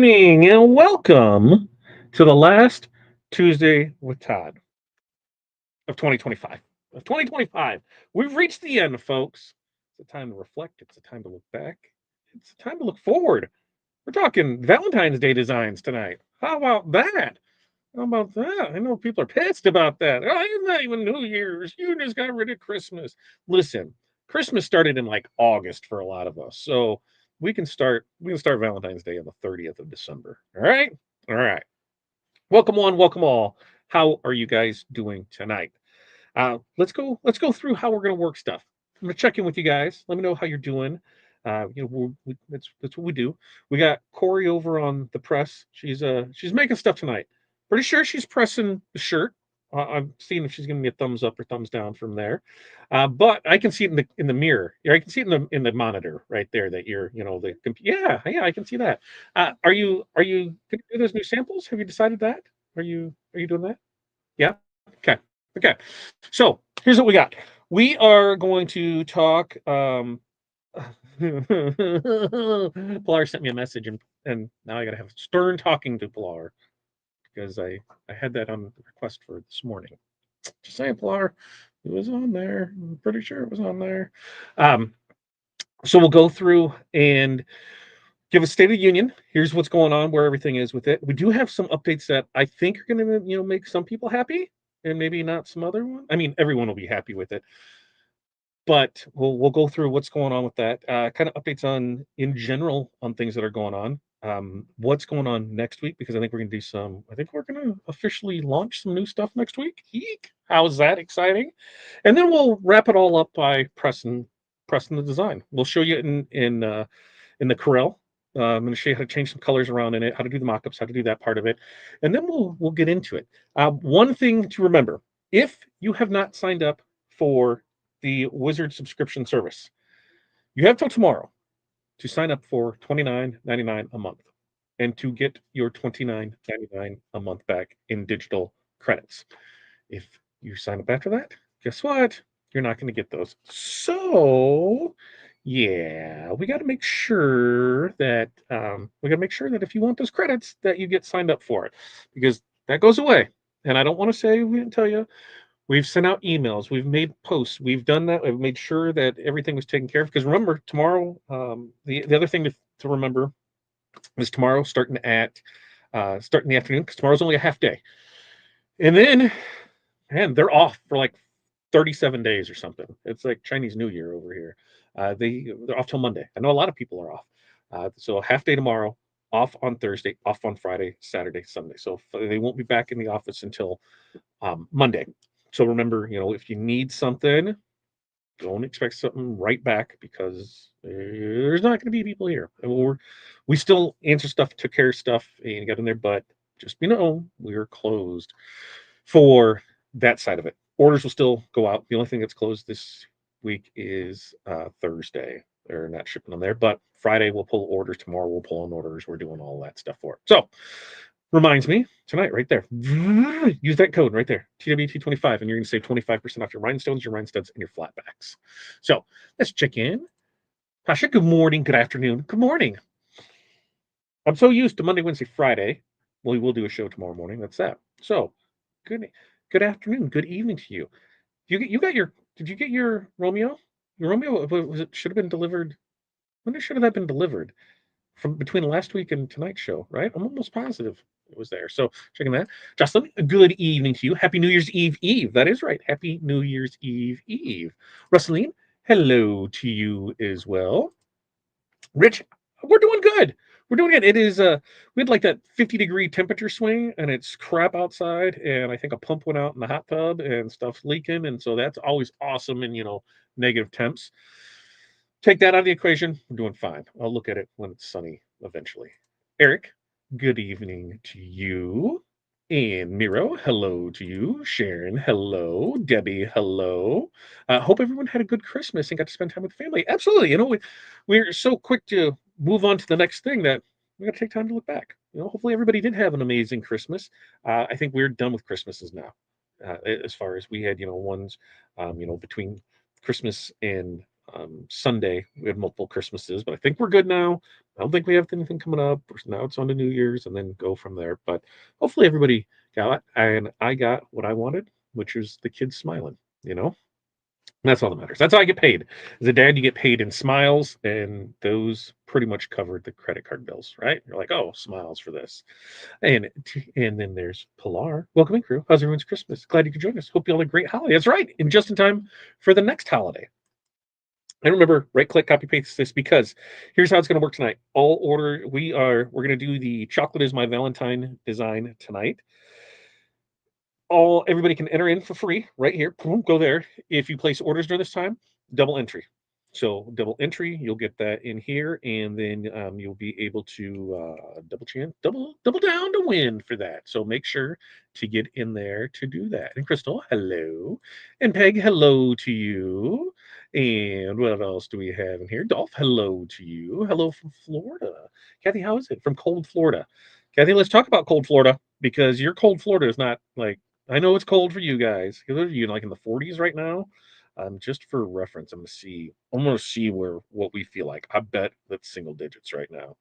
evening and welcome to the last Tuesday with Todd of 2025. Of 2025. We've reached the end, folks. It's a time to reflect. It's a time to look back. It's a time to look forward. We're talking Valentine's Day designs tonight. How about that? How about that? I know people are pissed about that. Oh, it's not even New Year's. You just got rid of Christmas. Listen, Christmas started in like August for a lot of us. So we can start Valentine's Day on the 30th of December. All right? All right. Welcome one, welcome all. How are you guys doing tonight? Let's go through how we're gonna work stuff. I'm gonna check in with you guys. Let me know how you're doing. That's what we do. We got Corey over on the press. She's making stuff tonight. Pretty sure she's pressing the shirt. I'm seeing if she's giving me a thumbs up or thumbs down from there. But I can see it in the mirror. Yeah, I can see it in the monitor right there that yeah, I can see that. Are you gonna do those new samples? Have you decided that? Are you doing that? Yeah. Okay. Okay. So here's what we got. We are going to talk. Pilar sent me a message, and now I got to have stern talking to Pilar because I had that on the request for this morning. Just saying, Pilar, it was on there. I'm pretty sure it was on there. Um, so we'll go through and give a state of the union. Here's what's going on, where everything is with it. We do have some updates that I think are going to, make some people happy, and maybe not some other one. I mean, everyone will be happy with it, but we'll go through what's going on with that. Kind of updates on in general on things that are going on. What's going on next week? Because I think we're going to do some. I think we're going to officially launch some new stuff next week. Eek! How's that exciting? And then we'll wrap it all up by pressing the design. We'll show you in the Corel. I'm going to show you how to change some colors around in it, how to do the mockups, how to do that part of it, and then we'll get into it. One thing to remember: if you have not signed up for the Wizard subscription service, you have till tomorrow to sign up for $29.99 a month and to get your $29.99 a month back in digital credits. If you sign up after that, guess what? You're not going to get those. So, yeah, we got to make sure that if you want those credits, that you get signed up for it, because that goes away. And I don't want to say we didn't tell you. We've sent out emails. We've made posts. We've done that. We've made sure that everything was taken care of. Because remember, tomorrow, the other thing to remember is tomorrow starting in the afternoon, because tomorrow's only a half day. And then, man, they're off for like 37 days or something. It's like Chinese New Year over here. They're off till Monday. I know a lot of people are off. So a half day tomorrow, off on Thursday, off on Friday, Saturday, Sunday. So they won't be back in the office until Monday. So remember, if you need something, don't expect something right back, because there's not going to be people here. We still answer stuff, took care of stuff, and got in there, but just we're closed for that side of it. Orders will still go out. The only thing that's closed this week is Thursday. They're not shipping them there, but Friday we'll pull orders. Tomorrow we'll pull on orders. We're doing all that stuff for it. So reminds me tonight, right there. Use that code right there, TWT25, and you're going to save 25% off your Rhinestones, your Rhinestuds, and your flatbacks. So let's check in. Pasha, good morning, good afternoon, good morning. I'm so used to Monday, Wednesday, Friday. Well, we will do a show tomorrow morning. That's that. So good afternoon, good evening to you. Did you get your Romeo? Your Romeo should have been delivered. When should have that been delivered? From between last week and tonight's show, right? I'm almost positive it was there. So checking that. Justin, good evening to you. Happy New Year's Eve Eve. That is right. Happy New Year's Eve Eve. Russeline, hello to you as well. Rich, we're doing good. We're doing it. It is we had like that 50-degree temperature swing, and it's crap outside, and I think a pump went out in the hot tub and stuff's leaking, and so that's always awesome in negative temps. Take that out of the equation. We're doing fine. I'll look at it when it's sunny eventually. Eric, good evening to you. And Miro, hello to you. Sharon, hello. Debbie, hello. Hope everyone had a good Christmas and got to spend time with family. Absolutely. We're so quick to move on to the next thing that we got to take time to look back. Hopefully everybody did have an amazing Christmas. I think we're done with Christmases now. As far as we had, ones, between Christmas and Sunday. We had multiple Christmases, but I think we're good now. I don't think we have anything coming up. Now it's on to New Year's and then go from there. But hopefully everybody got it. And I got what I wanted, which is the kids smiling, you know? That's all that matters. That's how I get paid. As a dad, you get paid in smiles, and those pretty much covered the credit card bills, right? You're like, oh, smiles for this. And then there's Pilar. Welcome in, crew. How's everyone's Christmas? Glad you could join us. Hope you all had a great holiday. That's right. And just in time for the next holiday. And remember, right click, copy paste this because here's how it's going to work tonight. All order, we're going to do the chocolate is my Valentine design tonight. Everybody can enter in for free right here. Boom, go there. If you place orders during this time, double entry. So double entry, you'll get that in here, and then you'll be able to double down to win for that. So make sure to get in there to do that. And Crystal, hello, and Peg, hello to you. And what else do we have in here? Dolph, hello to you. Hello from Florida. Kathy, how is it from cold Florida? Kathy, let's talk about cold Florida because your cold Florida is not like I know it's cold for you guys. Are you like in the 40s right now? Just for reference, I'm gonna see what we feel like. I bet that's single digits right now.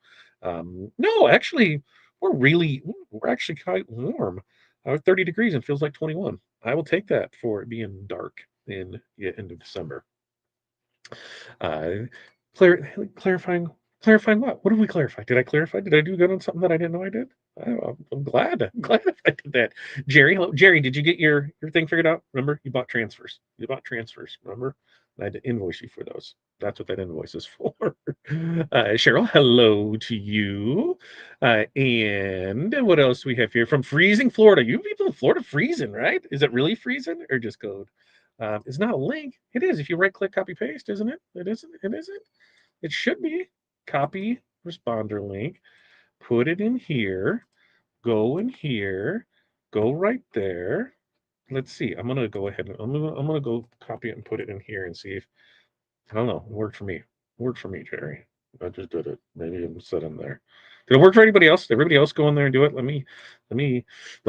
No, actually, we're actually quite warm. 30 degrees and feels like 21. I will take that for it being dark in the end of December. Uh, clarifying, clarifying what? What did we clarify? Did I clarify? Did I do good on something that I didn't know I did? I'm glad. I'm glad I did that. Jerry, hello. Jerry, did you get your thing figured out? Remember, you bought transfers. You bought transfers. Remember, I had to invoice you for those. That's what that invoice is for. Cheryl, hello to you. And what else do we have here from freezing Florida? You people in Florida freezing, right? Is it really freezing or just code? It's not a link. It is. If you right click, copy paste, isn't it? It isn't. It isn't. It should be. Copy responder link. Put it in here. Go in here. Go right there. Let's see. I'm gonna go ahead and I'm gonna go copy it and put it in here and see if I don't know. It worked for me. It worked for me, Jerry. I just did it. Maybe I'm set in there. Did it work for anybody else? Did everybody else go in there and do it? Let me, let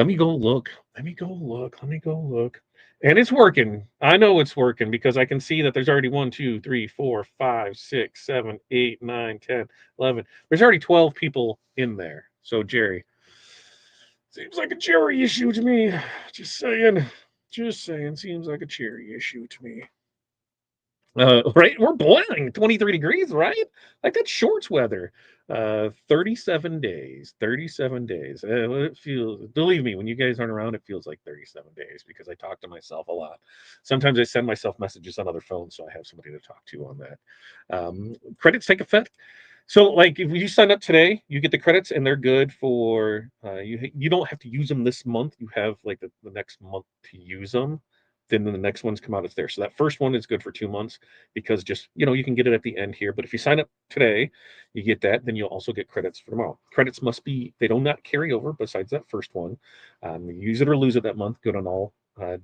me go look. Let me go look. Let me go look. And it's working. I know it's working because I can see that there's already 1, 2, 3, 4, 5, 6, 7, 8, 9, 10, 11. There's already 12 people in there. So, Jerry, seems like a Jerry issue to me. Just saying. Just saying. Seems like a Jerry issue to me. Right, we're boiling 23 degrees, right? Like that's shorts weather. 37 days. 37 days. It feels, believe me, when you guys aren't around, it feels like 37 days because I talk to myself a lot. Sometimes I send myself messages on other phones, so I have somebody to talk to on that. Credits take effect. So, like, if you sign up today, you get the credits, and they're good for you. Don't have to use them this month. You have like the next month to use them. Then the next ones come out, it's there. So that first one is good for 2 months because just you can get it at the end here. But if you sign up today, you get that. Then you'll also get credits for tomorrow. Credits must be they do not carry over besides that first one. Use it or lose it that month. Good on all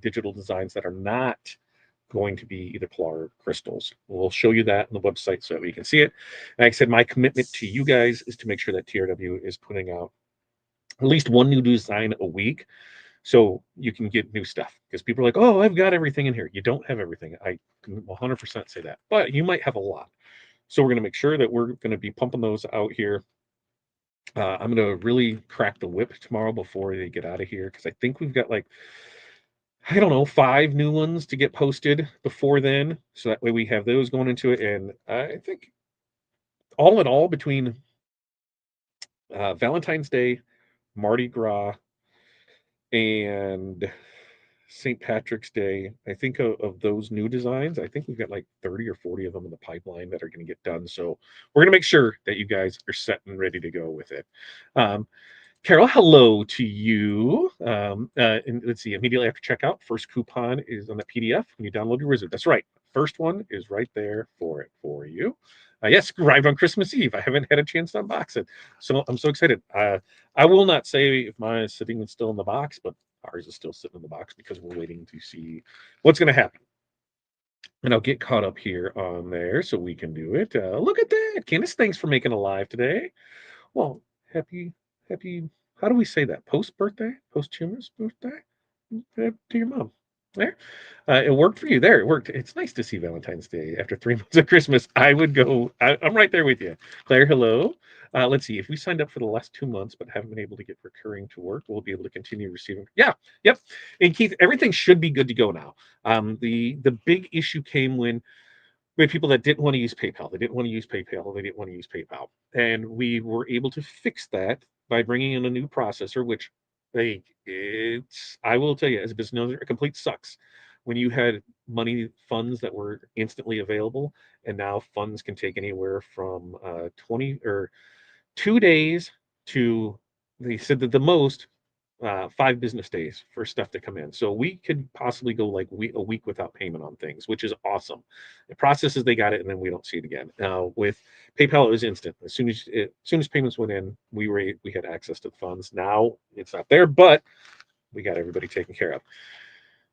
digital designs that are not going to be either Pilar or crystals. We'll show you that on the website so that we can see it. Like I said, my commitment to you guys is to make sure that TRW is putting out at least one new design a week so you can get new stuff because people are like, oh, I've got everything in here. You don't have everything. I can 100% say that, but you might have a lot. So we're going to make sure that we're going to be pumping those out here. I'm going to really crack the whip tomorrow before they get out of here because I think we've got like I don't know, 5 new ones to get posted before then. So that way we have those going into it. And I think all in all, between Valentine's Day, Mardi Gras, and St. Patrick's Day, I think of those new designs, I think we've got like 30 or 40 of them in the pipeline that are going to get done. So we're going to make sure that you guys are set and ready to go with it. Carol, hello to you. And let's see, immediately after checkout, first coupon is on the PDF when you download your wizard. That's right. First one is right there for you. Yes, arrived on Christmas Eve. I haven't had a chance to unbox it. So I'm so excited. I will not say if mine is sitting and still in the box, but ours is still sitting in the box because we're waiting to see what's going to happen. And I'll get caught up here on there so we can do it. Look at that. Candace, thanks for making a live today. Well, happy, how do we say that? Post birthday? Posthumous birthday? To your mom. There. It worked for you. There, it worked. It's nice to see Valentine's Day after 3 months of Christmas. I would go. I'm right there with you, Claire. Hello. Let's see. If we signed up for the last 2 months but haven't been able to get recurring to work, we'll be able to continue receiving. Yeah. Yep. And Keith, everything should be good to go now. The big issue came when we had people that didn't want to use PayPal. They didn't want to use PayPal. They didn't want to use PayPal, and we were able to fix that by bringing in a new processor, which it's I will tell you as a business owner, it complete sucks when you had money funds that were instantly available, and now funds can take anywhere from 20 or 2 days to they said that the most 5 business days for stuff to come in. So we could possibly go like a week without payment on things, which is awesome. It processes, they got it, and then we don't see it again. Now with PayPal, it was instant. As soon as payments went in, we had access to the funds. Now it's not there, but we got everybody taken care of.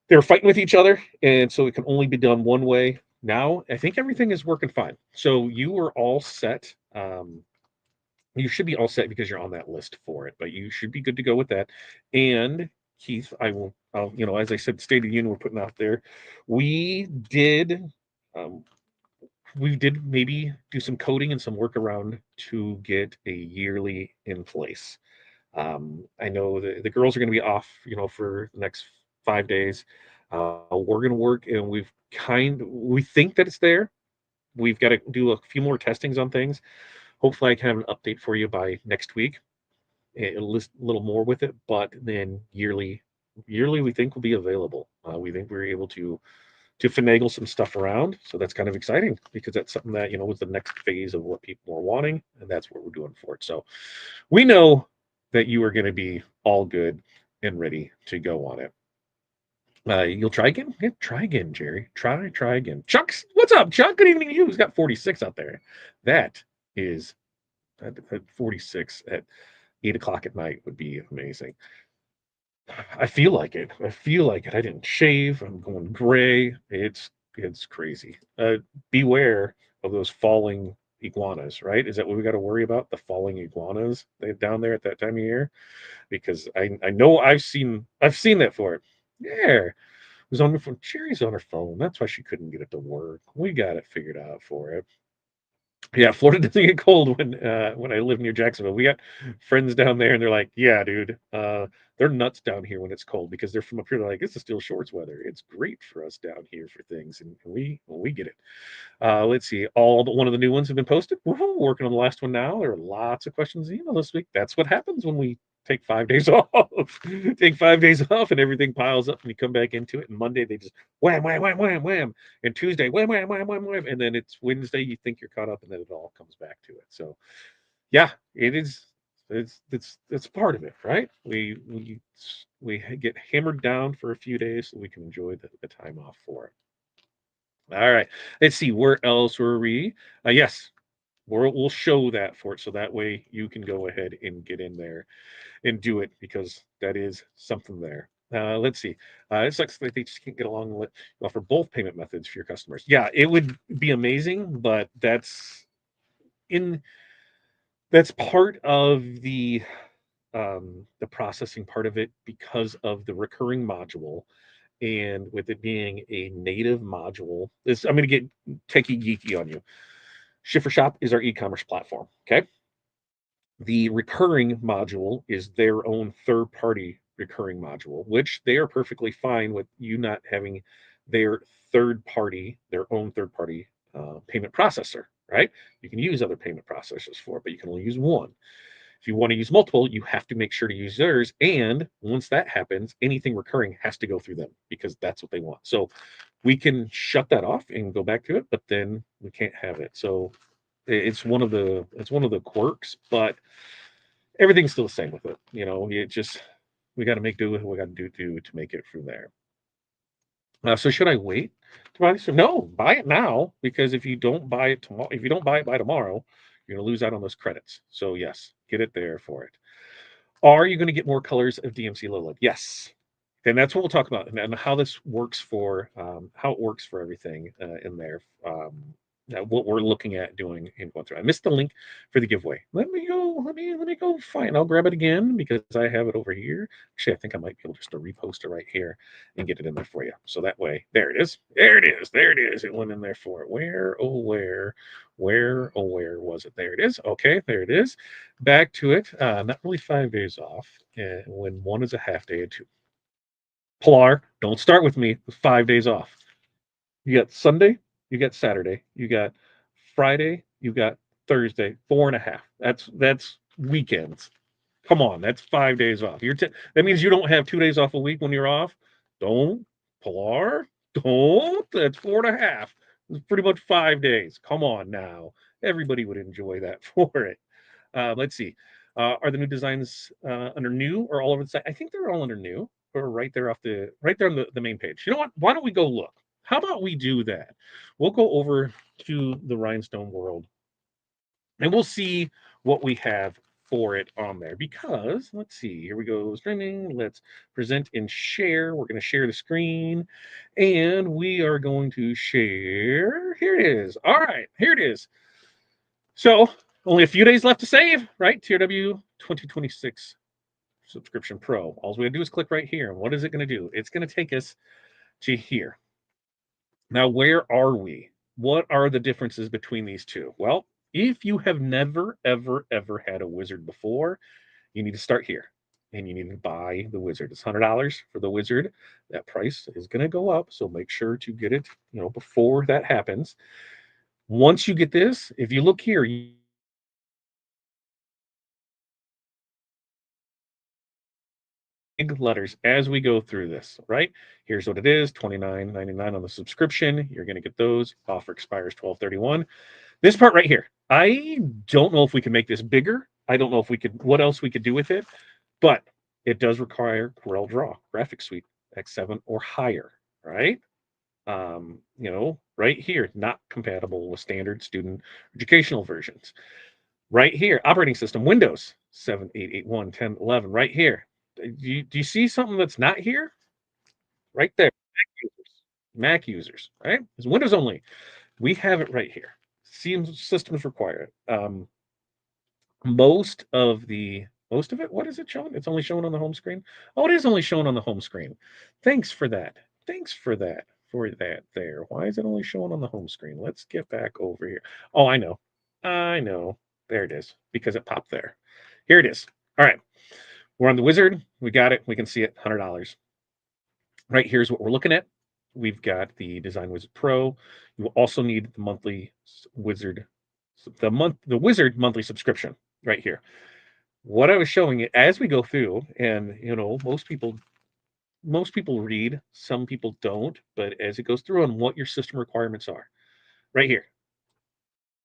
They were fighting with each other, and so it can only be done one way. Now I think everything is working fine. So you were all set. You should be all set because you're on that list for it, but you should be good to go with that. And Keith, as I said, State of the Union we're putting out there. We did, um, we did maybe do some coding and some workaround to get a yearly in place. I know the girls are going to be off, for the next 5 days. We're going to work, and we think that it's there. We've got to do a few more testings on things. Hopefully, I can have an update for you by next week. It'll list a little more with it, but then yearly we think will be available. We think we're able to finagle some stuff around, so that's kind of exciting because that's something that was the next phase of what people are wanting, and that's what we're doing for it. So we know that you are going to be all good and ready to go on it. You'll try again? Yeah, try again, Jerry. Try again. Chuck's, what's up, Chuck? Good evening to you. Who's got 46 out there? That is at 46 at 8 o'clock at night would be amazing. I feel like it. I feel like it. I didn't shave. I'm going gray. It's crazy. Beware of those falling iguanas, right? Is that what we got to worry about? The falling iguanas down there at that time of year? Because I know I've seen that for it. Yeah. Was on her phone. Cherry's on her phone. That's why she couldn't get it to work. We got it figured out for it. Yeah, Florida doesn't get cold when I live near Jacksonville. We got friends down there, and they're like, "Yeah, dude, they're nuts down here when it's cold because they're from up here. They're like, this is still shorts weather. It's great for us down here for things, and we get it." Let's see. All but one of the new ones have been posted. Woohoo, working on the last one now. There are lots of questions in email this week. That's what happens when we take 5 days off. Take 5 days off, and everything piles up, and you come back into it. And Monday they just wham, wham, wham, wham, wham, and Tuesday wham, wham, wham, wham, wham, and then it's Wednesday. You think you're caught up, and then it all comes back to it. So yeah, it is. It's part of it, right? We get hammered down for a few days so we can enjoy the time off for it. All right. Let's see. Where else were we? Yes, we'll show that for it, so that way you can go ahead and get in there and do it because that is something there. Let's see. It sucks that they just can't get along with offer both payment methods for your customers. Yeah, it would be amazing, but in that's part of the processing part of it because of the recurring module, and with it being a native module. This I'm going to get techie geeky on you. Shipper Shop is our e-commerce platform. Okay, the recurring module is their own third-party recurring module, which they are perfectly fine with you not having their own third-party payment processor, right? You can use other payment processors for it, but you can only use one. If you want to use multiple, you have to make sure to use theirs. And once that happens, anything recurring has to go through them because that's what they want. So we can shut that off and go back to it, but then we can't have it. So it's one of the quirks, but everything's still the same with it. We got to make do with what we got to do to make it from there. So should I wait to buy this? No, buy it now because if you don't buy it tomorrow, if you don't buy it by tomorrow, you're going to lose out on those credits. So yes, get it there for it. Are you going to get more colors of DMC low light? Yes. And that's what we'll talk about and how this works for how it works for everything in there. what we're looking at doing in going through. I missed the link for the giveaway. Let me go. Let me go find. I'll grab it again because I have it over here. Actually, I think I might be able just to repost it right here and get it in there for you. So that way, there it is. There it is. There it is. It went in there for it. Where was it? There it is. Okay, there it is. Back to it. Not really 5 days off. When one is a half day and two. Pilar, don't start with me with 5 days off. You got Sunday, you got Saturday, you got Friday, you got Thursday, 4.5. That's weekends. Come on, that's 5 days off. That means you don't have 2 days off a week when you're off. Don't, Pilar, don't. That's 4.5. It's pretty much 5 days. Come on now. Everybody would enjoy that for it. Let's see. Are the new designs under new or all over the site? I think they're all under new or right there right there on the main page. You know what? Why don't we go look? How about we do that? We'll go over to the Rhinestone world and we'll see what we have for it on there because let's see, here we go, streaming. Let's present and share. We're going to share the screen and we are going to share. Here it is. All right, here it is. So only a few days left to save, right? TRW 2026 subscription pro. All we gotta do is click right here. And what is it going to do? It's going to take us to here. Now, where are we? What are the differences between these two? Well, if you have never, ever, ever had a wizard before, you need to start here and you need to buy the wizard. It's $100 for the wizard. That price is going to go up. So make sure to get it, before that happens. Once you get this, if you look here, big letters as we go through this, right? Here's what it is, $29.99 on the subscription. You're going to get those. Offer expires 12/31. This part right here, I don't know if we can make this bigger. I don't know if we could, what else we could do with it, but it does require CorelDRAW graphics suite X7 or higher, right? Right here, not compatible with standard student educational versions. Right here, operating system, Windows 7, 8, 8, 1, 10, 11, right here. Do you see something that's not here? Right there. Mac users, right? It's Windows only. We have it right here. Systems require it. Most of it, what is it showing? It's only showing on the home screen. Oh, it is only showing on the home screen. Thanks for that. There. Why is it only showing on the home screen? Let's get back over here. Oh, I know. There it is because it popped there. Here it is. All right. We're on the wizard. We got it. We can see it. $100. Right here's what we're looking at. We've got the Design Wizard Pro. You will also need the monthly wizard, the wizard monthly subscription right here. What I was showing you as we go through, and most people read, some people don't, but as it goes through on what your system requirements are, right here,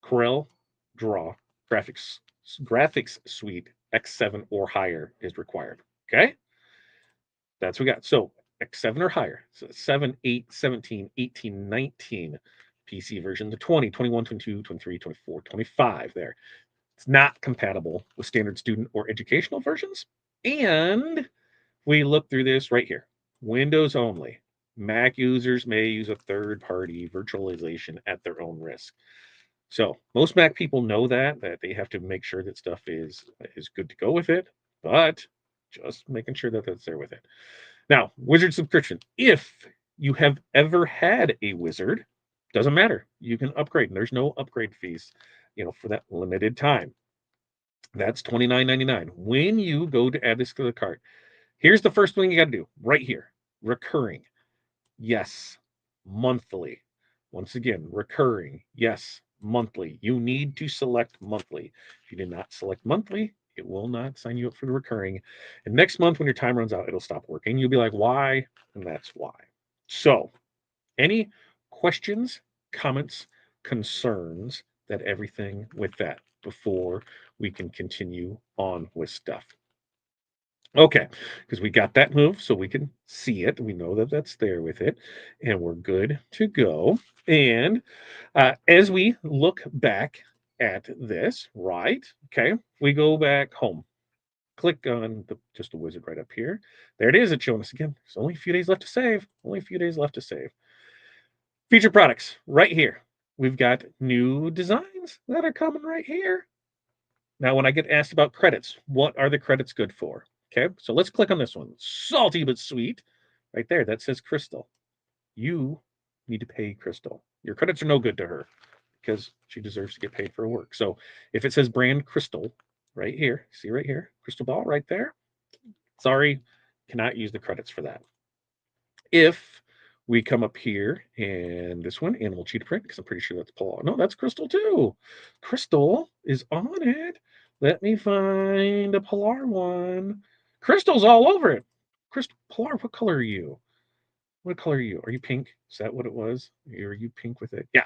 Corel Draw graphics suite X7 or higher is required. Okay, that's what we got. So X7 or higher. So 7, 8, 17, 18, 19 PC version, the 20, 21, 22, 23, 24, 25 there. It's not compatible with standard student or educational versions. And we look through this right here. Windows only. Mac users may use a third-party virtualization at their own risk. So most Mac people know that they have to make sure that stuff is good to go with it, but just making sure that that's there with it. Now, wizard subscription. If you have ever had a wizard, doesn't matter. You can upgrade. And there's no upgrade fees, for that limited time. That's $29.99. When you go to add this to the cart, here's the first thing you got to do right here. Recurring. Yes. Monthly. Once again, recurring. Yes. Monthly. You need to select monthly. If you did not select monthly, it will not sign you up for the recurring. And next month, when your time runs out, it'll stop working. You'll be like, why? And that's why. So, any questions, comments, concerns, that everything with that before we can continue on with stuff? Okay, because we got that move so we can see it. We know that that's there with it, and we're good to go. And as we look back at this, right? Okay, we go back home. Click on just the wizard right up here. There it is. It's showing us again. There's only a few days left to save. Only a few days left to save. Featured products right here. we've got new designs that are coming right here. Now, when I get asked about credits, what are the credits good for? Okay, so let's click on this one. Salty but sweet. Right there, that says Crystal. You need to pay Crystal. Your credits are no good to her because she deserves to get paid for her work. So if it says brand Crystal right here, see right here, Crystal Ball right there, sorry, cannot use the credits for that. If we come up here and this one, animal cheetah print, because I'm pretty sure that's Paul. No, that's Crystal too. Crystal is on it. Let me find a Polar one. Crystal's all over it. Crystal Polar, what color are you? What color are you? Are you pink? Is that what it was? Are you pink with it? Yeah,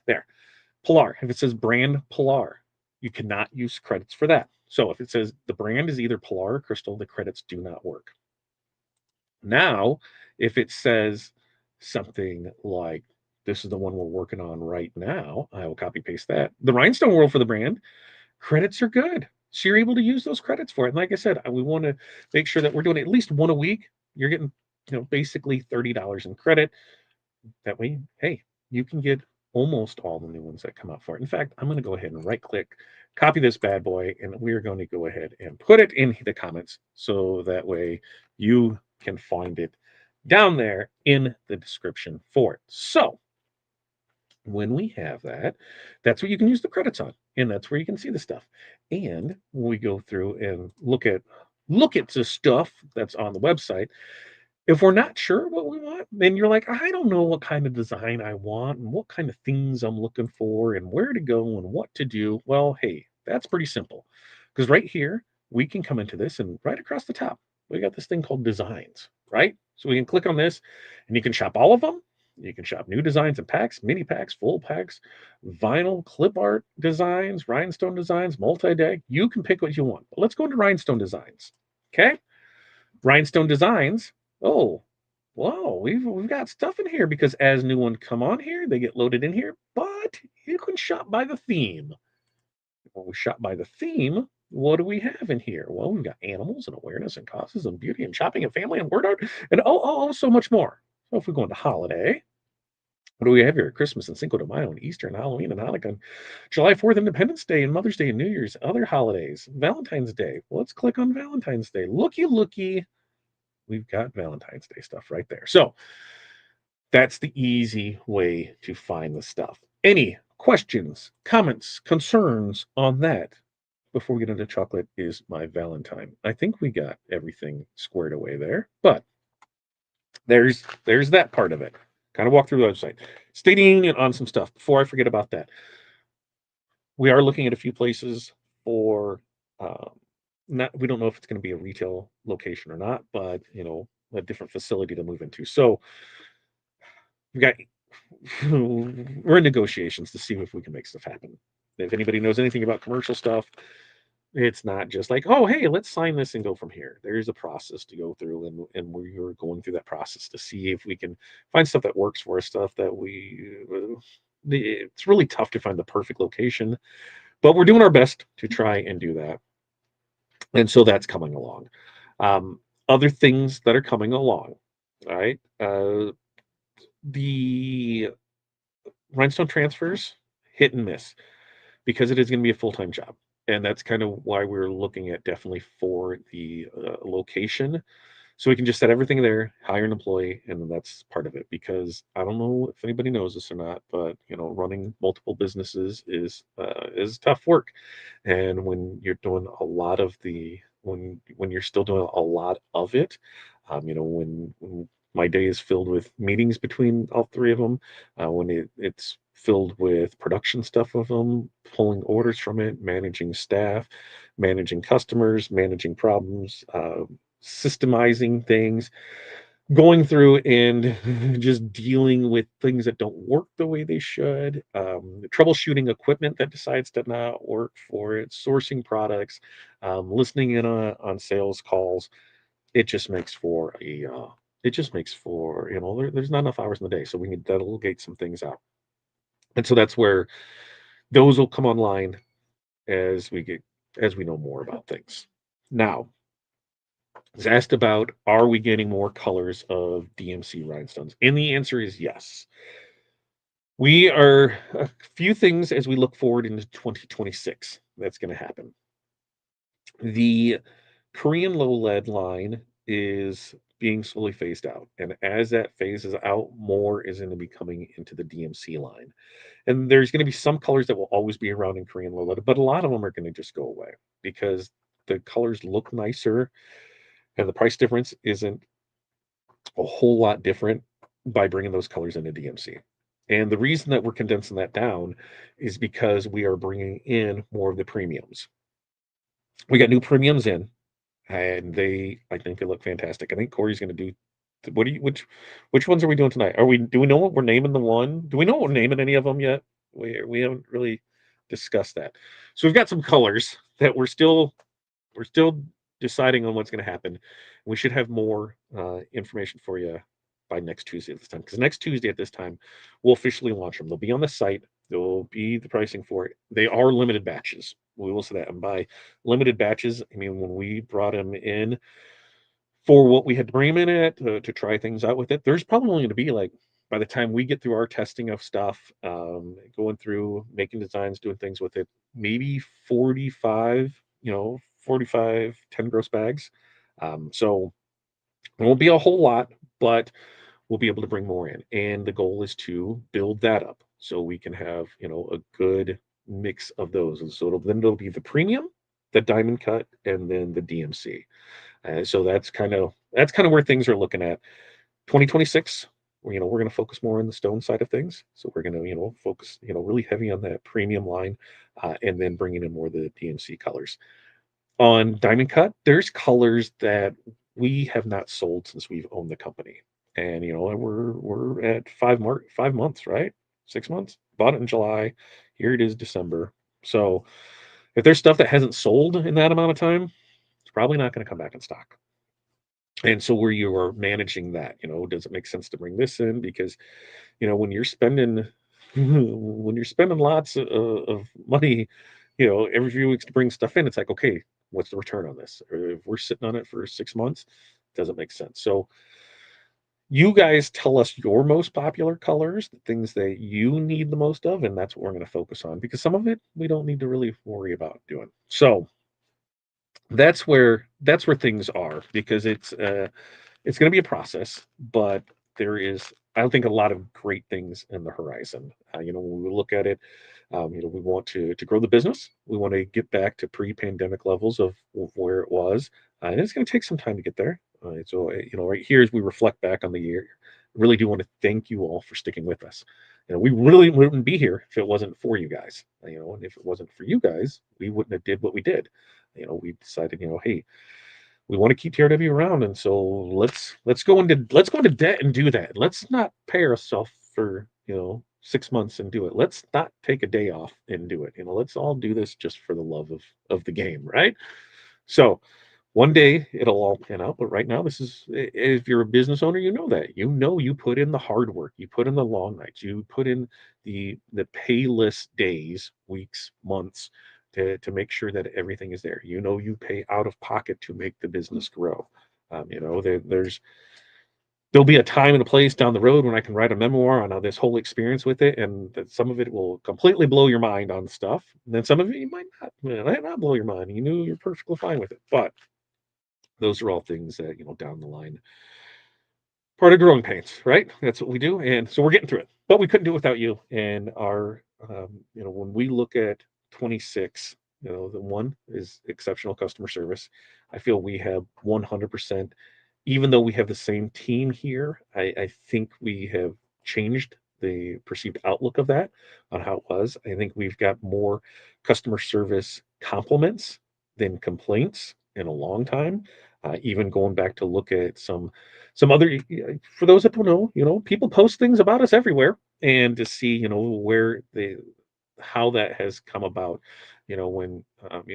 there. Polar. If it says brand Polar, you cannot use credits for that. So if it says the brand is either Polar or Crystal, the credits do not work. Now, if it says something like this is the one we're working on right now, I will copy paste that. The Rhinestone World for the brand, credits are good. So you're able to use those credits for it. And like I said, we want to make sure that we're doing at least one a week. You're getting, basically $30 in credit. That way, hey, you can get almost all the new ones that come out for it. In fact, I'm going to go ahead and right click, copy this bad boy, and we're going to go ahead and put it in the comments so that way you can find it down there in the description for it. So when we have that, that's what you can use the credits on, and that's where you can see the stuff. And when we go through and look at the stuff that's on the website, if we're not sure what we want, then you're like, I don't know what kind of design I want and what kind of things I'm looking for and where to go and what to do. Well, hey, that's pretty simple. Because right here, we can come into this and right across the top, we got this thing called designs, right? So we can click on this and you can shop all of them. You can shop new designs and packs, mini packs, full packs, vinyl, clip art designs, rhinestone designs, multi-day. You can pick what you want. But let's go into rhinestone designs. Okay? Rhinestone designs. Oh, wow, we've got stuff in here because as new ones come on here, they get loaded in here, but you can shop by the theme. When we shop by the theme, what do we have in here? Well, we've got animals and awareness and causes and beauty and shopping and family and word art and so much more. So if we go into holiday, what do we have here? Christmas and Cinco de Mayo and Easter and Halloween and Hanukkah, and July 4th, Independence Day and Mother's Day and New Year's, other holidays, Valentine's Day. Well, let's click on Valentine's Day. Looky, looky, we've got Valentine's Day stuff right there. So that's the easy way to find the stuff. Any questions, comments, concerns on that before we get into chocolate is my Valentine. I think we got everything squared away there, but there's that part of it. Kind of walk through the website. Stating on some stuff before I forget about that. We are looking at a few places for not we don't know if it's going to be a retail location or not, but a different facility to move into. So we got we're in negotiations to see if we can make stuff happen. If anybody knows anything about commercial stuff, it's not just like, oh, hey, let's sign this and go from here. There's a process to go through, and we're going through that process to see if we can find stuff that works for us, stuff that it's really tough to find the perfect location, but we're doing our best to try and do that. And so that's coming along. Other things that are coming along, all right? The Rhinestone transfers, hit and miss, because it is going to be a full-time job. And that's kind of why we're looking at definitely for the location. So we can just set everything there, hire an employee, and that's part of it. Because I don't know if anybody knows this or not, but running multiple businesses is tough work. And when you're doing a lot of when you're still doing a lot of it, when my day is filled with meetings between all three of them, when it's filled with production stuff of them, pulling orders from it, managing staff, managing customers, managing problems, systemizing things, going through and just dealing with things that don't work the way they should, troubleshooting equipment that decides to not work for it, sourcing products, listening in on sales calls. It just makes for there's not enough hours in the day, so we need to delegate some things out. And so that's where those will come online as we know more about things. Now, was asked about, are we getting more colors of DMC rhinestones? And the answer is yes. We are a few things as we look forward into 2026 that's going to happen. The Korean low lead line is being slowly phased out. And as that phases out, more is going to be coming into the DMC line. And there's going to be some colors that will always be around in Korean low lead, but a lot of them are going to just go away because the colors look nicer and the price difference isn't a whole lot different by bringing those colors into DMC. And the reason that we're condensing that down is because we are bringing in more of the premiums. We got new premiums in, and I think they look fantastic. I think Corey's going to do. What do you which ones are we doing tonight? Are we do we know what we're naming the one? Do we know what we're naming any of them yet? We haven't really discussed that. So we've got some colors that we're still deciding on what's going to happen. We should have more information for you by next Tuesday at this time. Because next Tuesday at this time, we'll officially launch them. They'll be on the site. There will be the pricing for it. They are limited batches. We will say that. And by limited batches, I mean when we brought them in for what we had to bring them in at to try things out with it, there's probably only going to be like by the time we get through our testing of stuff, going through making designs, doing things with it, maybe 45, 45 10 gross bags. So it won't be a whole lot, but we'll be able to bring more in. And the goal is to build that up so we can have, a good mix of those. And so it'll be the premium, the diamond cut, and then the DMC. So that's kind of where things are looking at. 2026, we're going to focus more on the stone side of things. So we're going to focus really heavy on that premium line, and then bringing in more of the DMC colors. On Diamond Cut, there's colors that we have not sold since we've owned the company, and we're at 5 months, right? 6 months. Bought it in July. Here it is December. So if there's stuff that hasn't sold in that amount of time, it's probably not going to come back in stock. And so where you are managing that, does it make sense to bring this in? Because when you're spending when you're spending lots of money, every few weeks to bring stuff in, it's like, okay, what's the return on this? Or if we're sitting on it for 6 months, doesn't make sense. So you guys tell us your most popular colors, the things that you need the most of, and that's what we're going to focus on because some of it we don't need to really worry about doing. So that's where things are because it's going to be a process, but there is, I think, a lot of great things in the horizon. When we look at it, we want to grow the business. We want to get back to pre-pandemic levels of where it was, and it's going to take some time to get there. Right here as we reflect back on the year, I really do want to thank you all for sticking with us. We really wouldn't be here if it wasn't for you guys. And if it wasn't for you guys, we wouldn't have did what we did. We decided, hey, we want to keep TRW around, and so let's go into debt and do that. Let's not pay ourselves for 6 months and do it. Let's not take a day off and do it. Let's all do this just for the love of the game, right? So one day it'll all pan out, but right now this is if you're a business owner, that you put in the hard work, you put in the long nights, you put in the payless days, weeks, months to make sure that everything is there. You pay out of pocket to make the business grow. There'll be a time and a place down the road when I can write a memoir on this whole experience with it, and that some of it will completely blow your mind on stuff. And then some of it you might not blow your mind. You knew you're perfectly fine with it, but those are all things that down the line, part of growing pains, right? That's what we do, and so we're getting through it. But we couldn't do it without you. And our, when we look at 26, the one is exceptional customer service. I feel we have 100%. Even though we have the same team here, I think we have changed the perceived outlook of that on how it was. I think we've got more customer service compliments than complaints in a long time. Even going back to look at some other, for those that don't know, people post things about us everywhere, and to see where they how that has come about. When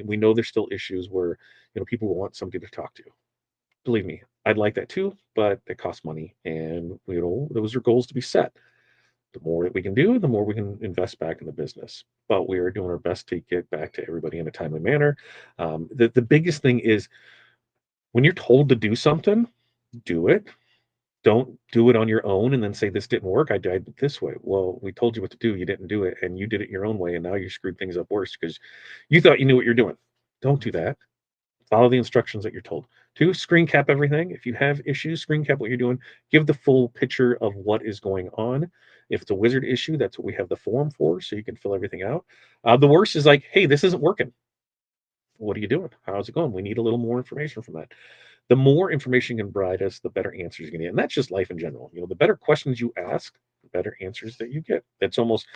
we know there's still issues where people want somebody to talk to. Believe me, I'd like that too, but it costs money, and those are goals to be set. The more that we can do, the more we can invest back in the business. But we are doing our best to get back to everybody in a timely manner. The biggest thing is when you're told to do something, do it. Don't do it on your own and then say, "This didn't work, I tried it this way." Well, we told you what to do, you didn't do it, and you did it your own way, and now you screwed things up worse because you thought you knew what you're doing. Don't do that. Follow the instructions that you're told. 2, screen cap everything. If you have issues, screen cap what you're doing. Give the full picture of what is going on. If it's a wizard issue, that's what we have the form for, so you can fill everything out. The worst is like, "Hey, this isn't working. What are you doing? How's it going? We need a little more information from that." The more information you can provide us, the better answers you're gonna get, and that's just life in general. The better questions you ask, the better answers that you get. That's almost,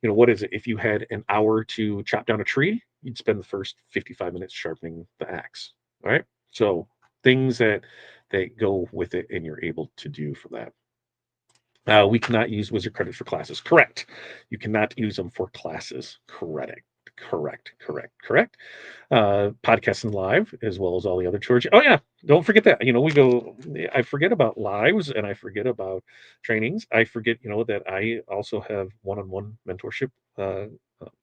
what is it? If you had an hour to chop down a tree, you'd spend the first 55 minutes sharpening the axe. All right. So things that go with it, and you're able to do for that. We cannot use wizard credits for classes. Correct. You cannot use them for classes. Correct. Correct. Correct. Correct. Podcasting live as well as all the other chores. Oh yeah, don't forget that. We go. I forget about lives and I forget about trainings. I forget, that I also have one-on-one mentorship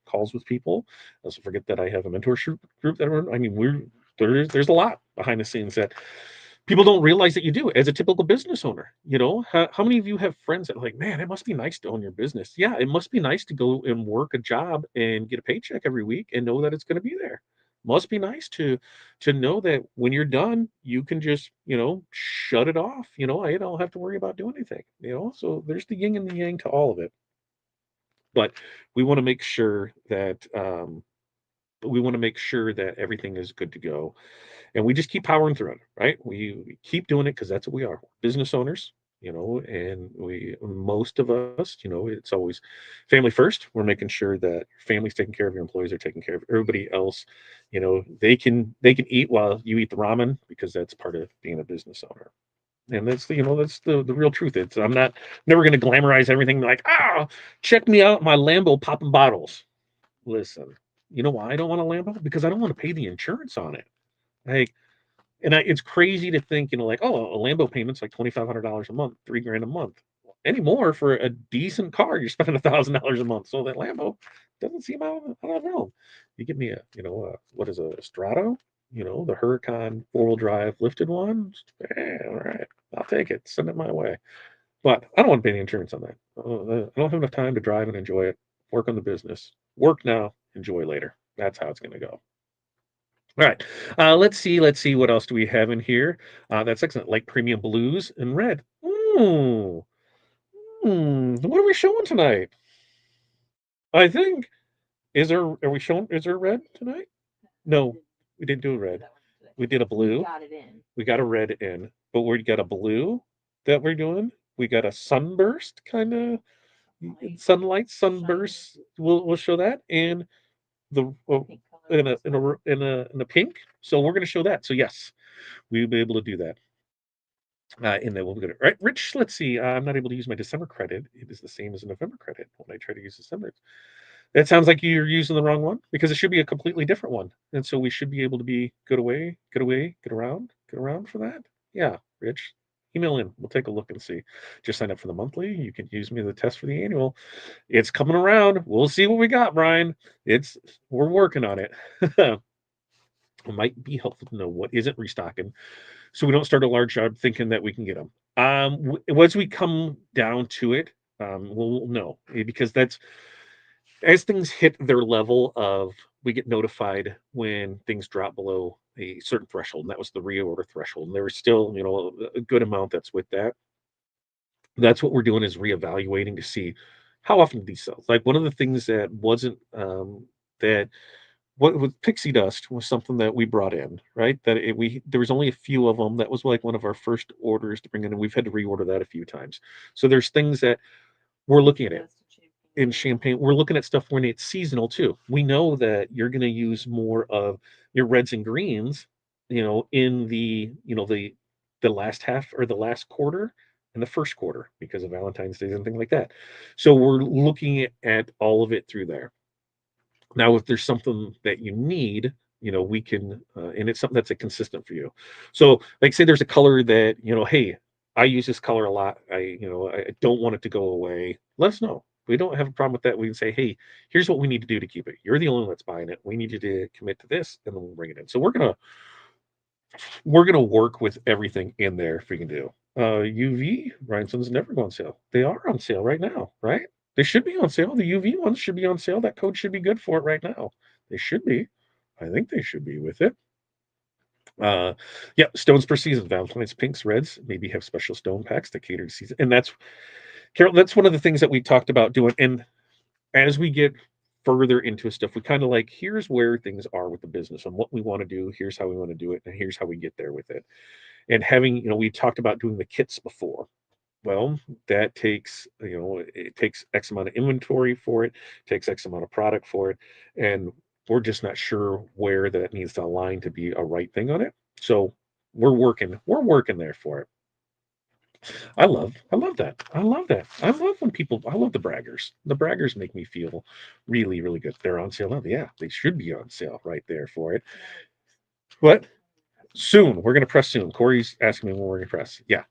calls with people. I also forget that I have a mentorship group that I run. I mean, there's a lot behind the scenes that people don't realize that you do as a typical business owner. How many of you have friends that are like, man, it must be nice to own your business? Yeah, it must be nice to go and work a job and get a paycheck every week and know that it's going to be there. Must be nice to know that when you're done, you can just, shut it off. I don't have to worry about doing anything. So there's the yin and the yang to all of it. But we want to make sure that everything is good to go, and we just keep powering through it, right? We keep doing it because that's what we are, business owners. And most of us, it's always family first. We're making sure that your family's taken care of, your employees are taken care of, everybody else, they can eat while you eat the ramen, because that's part of being a business owner. And that's the real truth. I'm not never going to glamorize everything like, check me out, my Lambo popping bottles. Listen, you know why I don't want a Lambo? Because I don't want to pay the insurance on it. Like, it's crazy to think, like, oh, a Lambo payment's like $2,500 a month, 3 grand a month. Anymore for a decent car, you're spending $1,000 a month. So that Lambo doesn't seem I don't know. You give me what is a Strato? The Huracan 4-wheel drive lifted one. All right, I'll take it. Send it my way. But I don't want to pay the insurance on that. I don't have enough time to drive and enjoy it. Work on the business. Work now, enjoy later. That's how it's going to go. All right. Let's see. What else do we have in here? That's excellent. Like premium blues and red. Ooh. What are we showing tonight? I think are we showing is there red tonight? No, we didn't do a red. We did a blue. We got a red in, but we got a blue that we're doing. We got a sunburst kind of sunlight sunburst. We'll show that, and the in a pink. So we're going to show that. So yes, we'll be able to do that. And then we'll get it right. Rich, let's see. I'm not able to use my December credit. It is the same as a November credit when I try to use December. That sounds like you're using the wrong one, because it should be a completely different one. And so we should be able to be get around for that. Yeah, Rich, email in. We'll take a look and see. Just sign up for the monthly. You can use me the test for the annual. It's coming around. We'll see what we got, Brian. We're working on it. It might be helpful to know what isn't restocking, so we don't start a large job thinking that we can get them. Once we come down to it, we'll know, because that's as things hit their level of, we get notified when things drop below a certain threshold, and that was the reorder threshold. And there was still, a good amount that's with that. That's what we're doing, is reevaluating to see how often do these sell. Like, one of the things that wasn't that what with pixie dust was something that we brought in, right? There was only a few of them. That was like one of our first orders to bring in, and we've had to reorder that a few times. So there's things that we're looking at it in champagne. We're looking at stuff when it's seasonal too. We know that you're going to use more of your reds and greens, in the last half or the last quarter and the first quarter, because of Valentine's Days and things like that. So we're looking at all of it through there. Now, if there's something that you need, we can, and it's something that's consistent for you. So, like, say there's a color that, hey, I use this color a lot. I don't want it to go away. Let us know. We don't have a problem with that. We can say, hey, here's what we need to do to keep it. You're the only one that's buying it. We need you to commit to this, and then we'll bring it in. So we're gonna work with everything in there if we can do. UV rhinestones never go on sale. They are on sale right now, right? They should be on sale. The UV ones should be on sale. That code should be good for it right now. They should be. I think they should be with it. Uh, yeah, stones per season, Valentines, pinks, reds, maybe have special stone packs to cater to season. And that's, Carol, that's one of the things that we talked about doing. And as we get further into stuff, we kind of like, here's where things are with the business and what we want to do. Here's how we want to do it. And here's how we get there with it. And having, we talked about doing the kits before. Well, that takes, it takes X amount of inventory for it, takes X amount of product for it. And we're just not sure where that needs to align to be a right thing on it. So we're working there for it. I love that. I love that. I love the braggers. The braggers make me feel really, really good. They're on sale now. Yeah, they should be on sale right there for it. But soon, we're going to press soon. Corey's asking me when we're going to press. Yeah.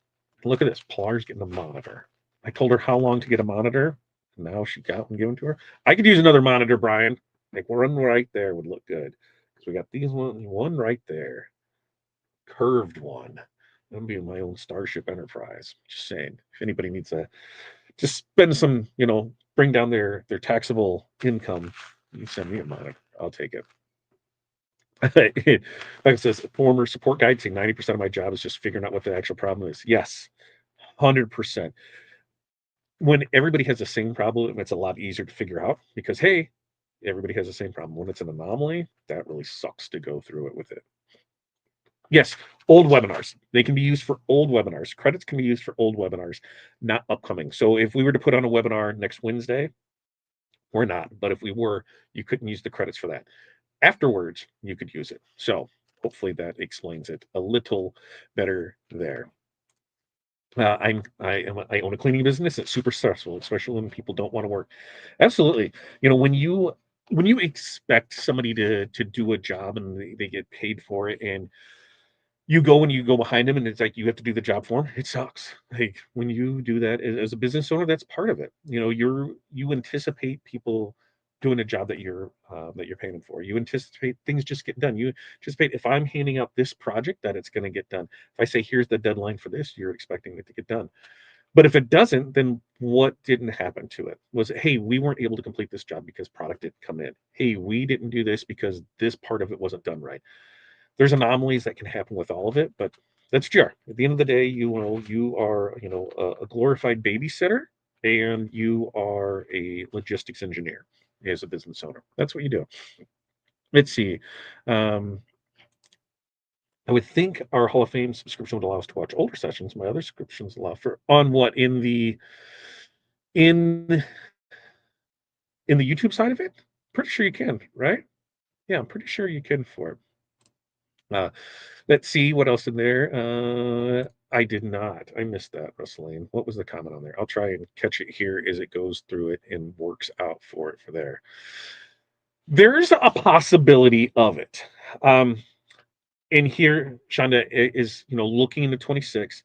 Look at this. Pilar's getting a monitor. I told her how long to get a monitor. Now she got one given to her. I could use another monitor, Brian. Like one right there would look good. Because we got these one right there. Curved one. I'm being my own Starship Enterprise. Just saying. If anybody needs a just spend some, bring down their taxable income, you send me a monitor. I'll take it. Like it says, former support guide saying 90% of my job is just figuring out what the actual problem is. Yes, 100%. When everybody has the same problem, it's a lot easier to figure out because, hey, everybody has the same problem. When it's an anomaly, that really sucks to go through it with it. Yes, old webinars. They can be used for old webinars. Credits can be used for old webinars, not upcoming. So if we were to put on a webinar next Wednesday, we're not. But if we were, you couldn't use the credits for that. Afterwards, you could use it. So hopefully that explains it a little better there. I own a cleaning business. It's super stressful, especially when people don't want to work. Absolutely. When you expect somebody to do a job and they get paid for it, and you go behind them and it's like you have to do the job for them, it sucks. Like when you do that as a business owner, that's part of it. You anticipate people doing a job that you're paying them for. You anticipate things just get done. You anticipate if I'm handing out this project that it's going to get done. If I say here's the deadline for this, you're expecting it to get done. But if it doesn't, then what didn't happen to it? Was it, hey, we weren't able to complete this job because product didn't come in. Hey, we didn't do this because this part of it wasn't done right. There's anomalies that can happen with all of it, but that's GR. At the end of the day, you are a glorified babysitter, and you are a logistics engineer as a business owner. That's what you do. Let's see. Um, I would think our Hall of Fame subscription would allow us to watch older sessions. My other subscriptions allow for on what in in the YouTube side of it. Pretty sure you can, right? Yeah, I'm pretty sure you can for it. Uh, let's see what else in there. I did not. I missed that, Russell. What was the comment on there? I'll try and catch it here as it goes through it and works out for it for there. There's a possibility of it. And here, Shonda is, looking into 26.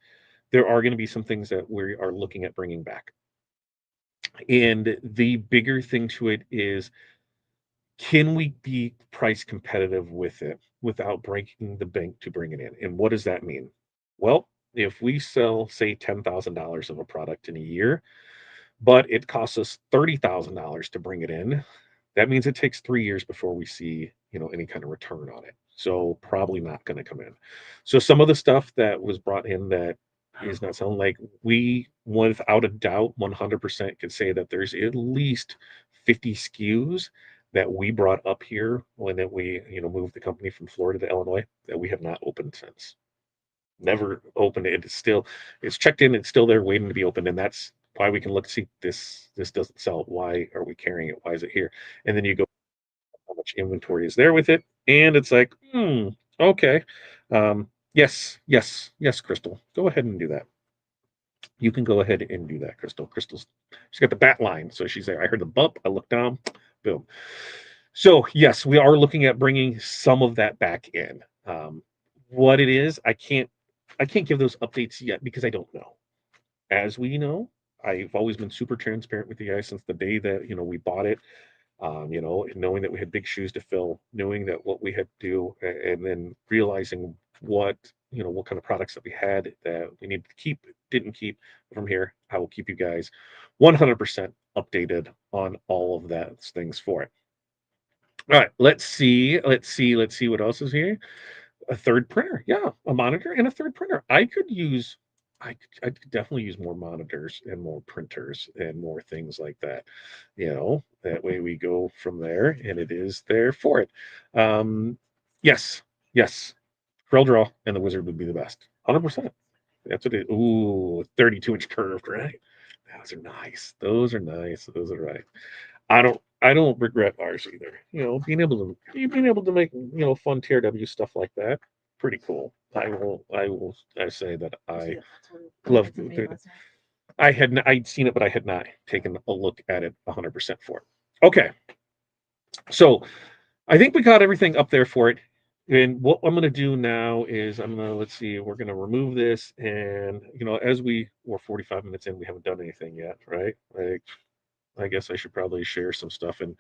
There are going to be some things that we are looking at bringing back. And the bigger thing to it is, can we be price competitive with it without breaking the bank to bring it in? And what does that mean? Well, if we sell, say, $10,000 of a product in a year, but it costs us $30,000 to bring it in, that means it takes 3 years before we see, any kind of return on it. So probably not going to come in. So some of the stuff that was brought in that is not selling, like we, without a doubt, 100% could say that there's at least 50 SKUs that we brought up here when we, moved the company from Florida to Illinois that we have not opened since. Never opened it. It's checked in. It's still there waiting to be opened. And that's why we can look, see this doesn't sell. Why are we carrying it? Why is it here? And then you go, how much inventory is there with it? And it's like, okay. Yes, Crystal. Go ahead and do that. You can go ahead and do that, Crystal. She's got the bat line. So she's there. I heard the bump. I looked down. Boom. So yes, we are looking at bringing some of that back in. What it is, I can't give those updates yet because I don't know. As we know, I've always been super transparent with you guys since the day that we bought it. Knowing that we had big shoes to fill, knowing that what we had to do, and then realizing what what kind of products that we had that we needed to keep, didn't keep. From here, I will keep you guys 100% updated on all of that things for it. All right, let's see what else is here. A third printer, yeah, a monitor and a third printer. I could definitely use more monitors and more printers and more things like that. That way we go from there, and it is there for it. Yes, yes, Corel Draw and the Wizard would be the best, 100%. That's what it. Ooh, 32-inch curved, right? Those are nice. Those are nice. Those are right. I don't regret ours either. Being able to make fun TRW stuff like that, pretty cool. I say that I love. I'd seen it, but I had not taken a look at it 100% for it. Okay, so I think we got everything up there for it. And what I'm going to do now is let's see, we're going to remove this. And, as we're 45 minutes in, we haven't done anything yet, right? Like, I guess I should probably share some stuff and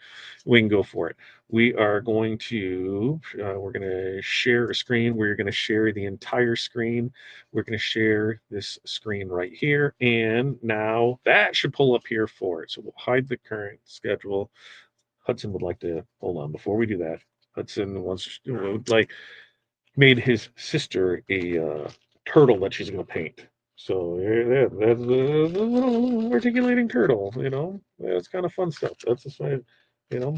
we can go for it. We're going to share a screen. We're going to share the entire screen. We're going to share this screen right here. And now that should pull up here for it. So we'll hide the current schedule. Hudson would like to hold on before we do that. Hudson made his sister a turtle that she's going to paint. So that's a little articulating turtle. That's kind of fun stuff. That's just why, you know,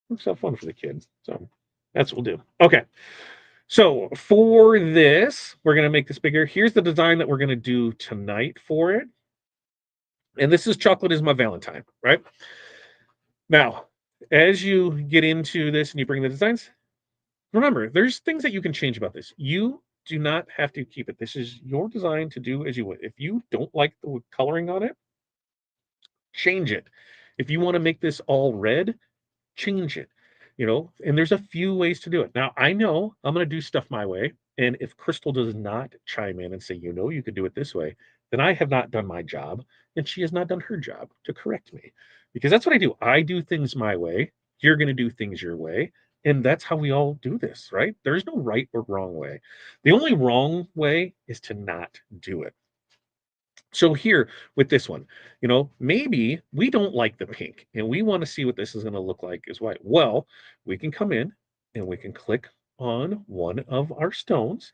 looks so fun for the kids. So that's what we'll do. Okay. So for this, we're going to make this bigger. Here's the design that we're going to do tonight for it. And this is Chocolate is My Valentine, right? Now, as you get into this and you bring the designs, remember, there's things that you can change about this. You do not have to keep it. This is your design to do as you would. If you don't like the coloring on it, change it. If you want to make this all red, change it. And there's a few ways to do it. Now, I know I'm going to do stuff my way. And if Crystal does not chime in and say, you could do it this way, then I have not done my job and she has not done her job to correct me. Because that's what I do. I do things my way. You're going to do things your way. And that's how we all do this, right? There's no right or wrong way. The only wrong way is to not do it. So here with this one, maybe we don't like the pink and we want to see what this is going to look like as white. Well, we can come in and we can click on one of our stones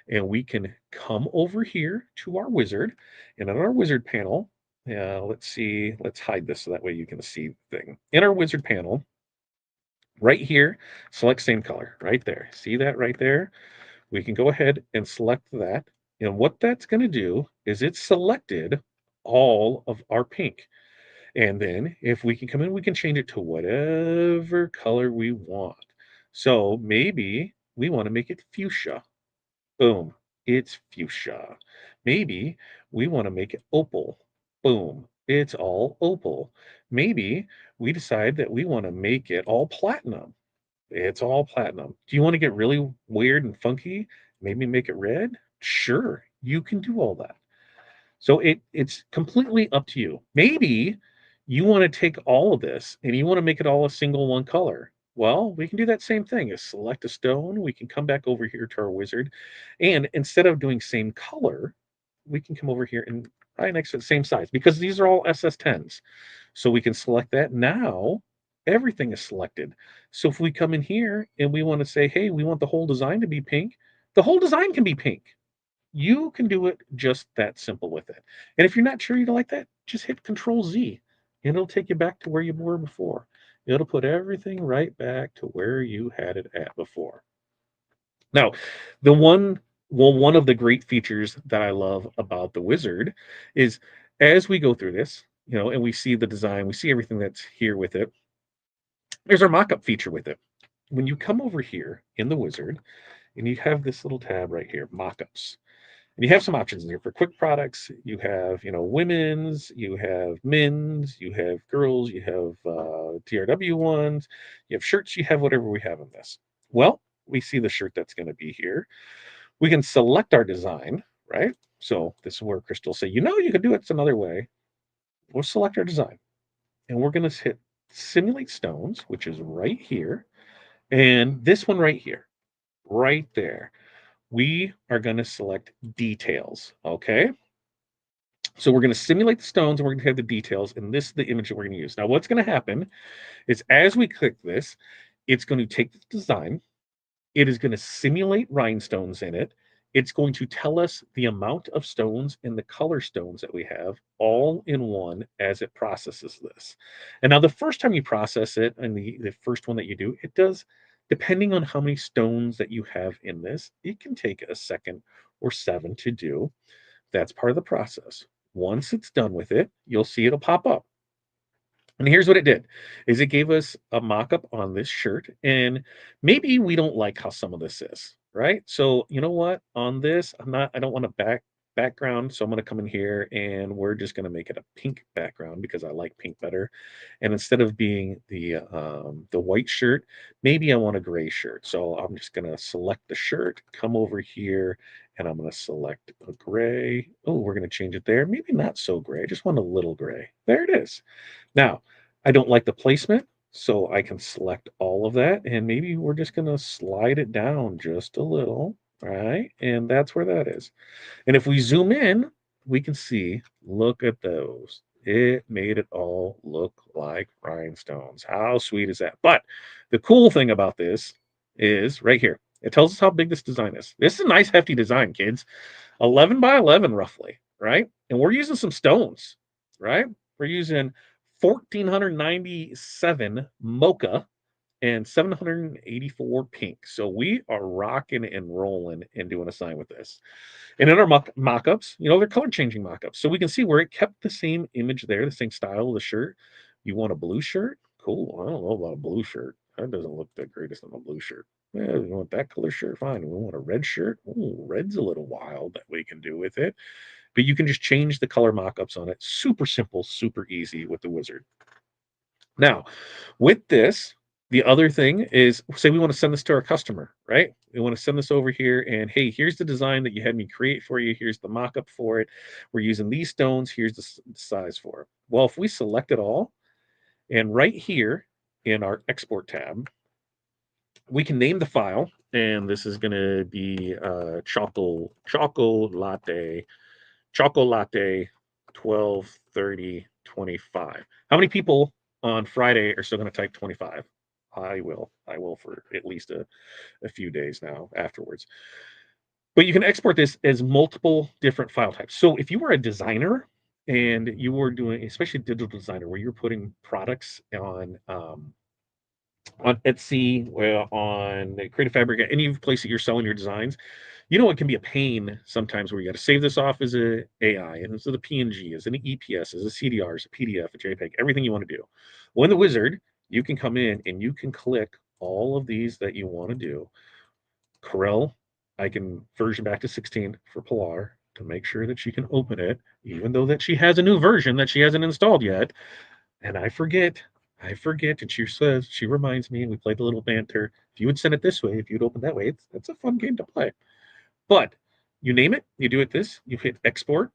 and we can come over here to our wizard. And on our wizard panel, let's see, let's hide this so that way you can see the thing. In our wizard panel, right here, select same color right there. See that right there? We can go ahead and select that. And what that's going to do is it's selected all of our pink. And then if we can come in, we can change it to whatever color we want. So maybe we want to make it fuchsia. Boom, it's fuchsia. Maybe we want to make it opal. Boom, it's all opal. Maybe we decide that we want to make it all platinum. It's all platinum. Do you want to get really weird and funky? Maybe make it red? Sure, you can do all that. So it's completely up to you. Maybe you want to take all of this and you want to make it all a single one color. Well, we can do that same thing. Is select a stone. We can come back over here to our wizard. And instead of doing same color, we can come over here and right next to the same size because these are all SS10s. So we can select that. Now everything is selected. So if we come in here and we want to say, hey, we want the whole design to be pink, the whole design can be pink. You can do it just that simple with it. And if you're not sure you like that, just hit Control Z and it'll take you back to where you were before. It'll put everything right back to where you had it at before. Now, one of the great features that I love about the wizard is as we go through this, and we see the design, we see everything that's here with it. There's our mock-up feature with it. When you come over here in the wizard, and you have this little tab right here, mock-ups. And you have some options in here for quick products. You have, women's, you have men's, you have girls, you have TRW ones, you have shirts, you have whatever we have in this. Well, we see the shirt that's going to be here. We can select our design, right? So this is where Crystal say, you could do it another way. We'll select our design. And we're going to hit simulate stones, which is right here. And this one right here, right there. we are going to select details. Okay. So we're going to simulate the stones and we're going to have the details. And this is the image that we're going to use. Now, what's going to happen is as we click this, it's going to take the design. It is going to simulate rhinestones in it. It's going to tell us the amount of stones and the color stones that we have all in one as it processes this. And now the first time you process it, and the first one that you do, it does, depending on how many stones that you have in this, it can take a second or 7 to do. That's part of the process. Once it's done with it, you'll see it'll pop up. And here's what it did, is it gave us a mock-up on this shirt, and maybe we don't like how some of this is, right? So you know what? On this, I don't want a background, so I'm gonna come in here and we're just gonna make it a pink background because I like pink better. And instead of being the white shirt, maybe I want a gray shirt. So I'm just gonna select the shirt, come over here, and I'm gonna select a gray. Oh, we're gonna change it there. Maybe not so gray. I just want a little gray. There it is. Now, I don't like the placement, so I can select all of that, and maybe we're just gonna slide it down just a little, right? And that's where that is. And if we zoom in, we can see, look at those. It made it all look like rhinestones. How sweet is that? But the cool thing about this is right here. It tells us how big this design is. This is a nice hefty design, kids. 11 by 11 roughly, right? And we're using some stones, right? We're using 1497 mocha and 784 pink. So we are rocking and rolling and doing a sign with this. And in our mock-ups, they're color changing mock-ups. So we can see where it kept the same image there, the same style of the shirt. You want a blue shirt? Cool. I don't know about a blue shirt. That doesn't look the greatest on a blue shirt. Yeah, we want that color shirt, fine. We want a red shirt. Oh, red's a little wild that we can do with it. But you can just change the color mock-ups on it. Super simple, super easy with the wizard. Now, with this, the other thing is, say we want to send this to our customer, right? We want to send this over here and, hey, here's the design that you had me create for you. Here's the mock-up for it. We're using these stones. Here's the size for it. Well, if we select it all, and right here in our export tab, we can name the file, and this is going to be choco latte 12:30:25. How many people on Friday are still going to type 25? I will for at least a few days now afterwards. But you can export this as multiple different file types. So if you were a designer and you were doing, especially digital designer, where you're putting products on Etsy, well, on Creative Fabric, any place that you're selling your designs, it can be a pain sometimes where you got to save this off as a AI, and as a PNG, as an EPS, as a CDR, as a PDF, a JPEG, everything you want to do. Well, in the wizard, you can come in and you can click all of these that you want to do. Corel, I can version back to 16 for Pilar to make sure that she can open it, even though that she has a new version that she hasn't installed yet. And I forget, and she reminds me, and we played a little banter. If you would send it this way, if you'd open that way, it's a fun game to play. But you name it, you do it this, you hit export,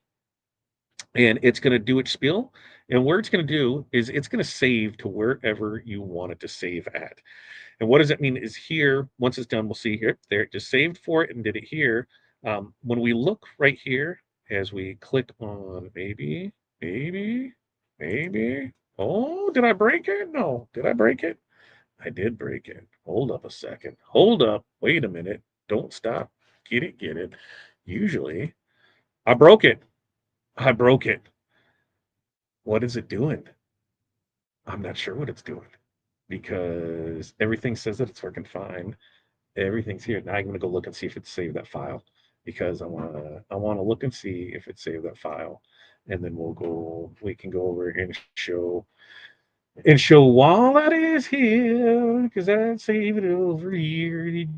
and it's going to do its spiel. And where it's going to do is it's going to save to wherever you want it to save at. And what does that mean is here, once it's done, we'll see here, there, it just saved for it and did it here. When we look right here, as we click on maybe, oh, did I break it? No, did I break it? I did break it. Hold up a second. Hold up. Wait a minute. Don't stop. Get it. Usually, I broke it. I broke it. What is it doing? I'm not sure what it's doing because everything says that it's working fine. Everything's here. Now I'm gonna go look and see if it saved that file because I wanna look and see if it saved that file. And then we can go over and show while that is here, because I saved it over here. Did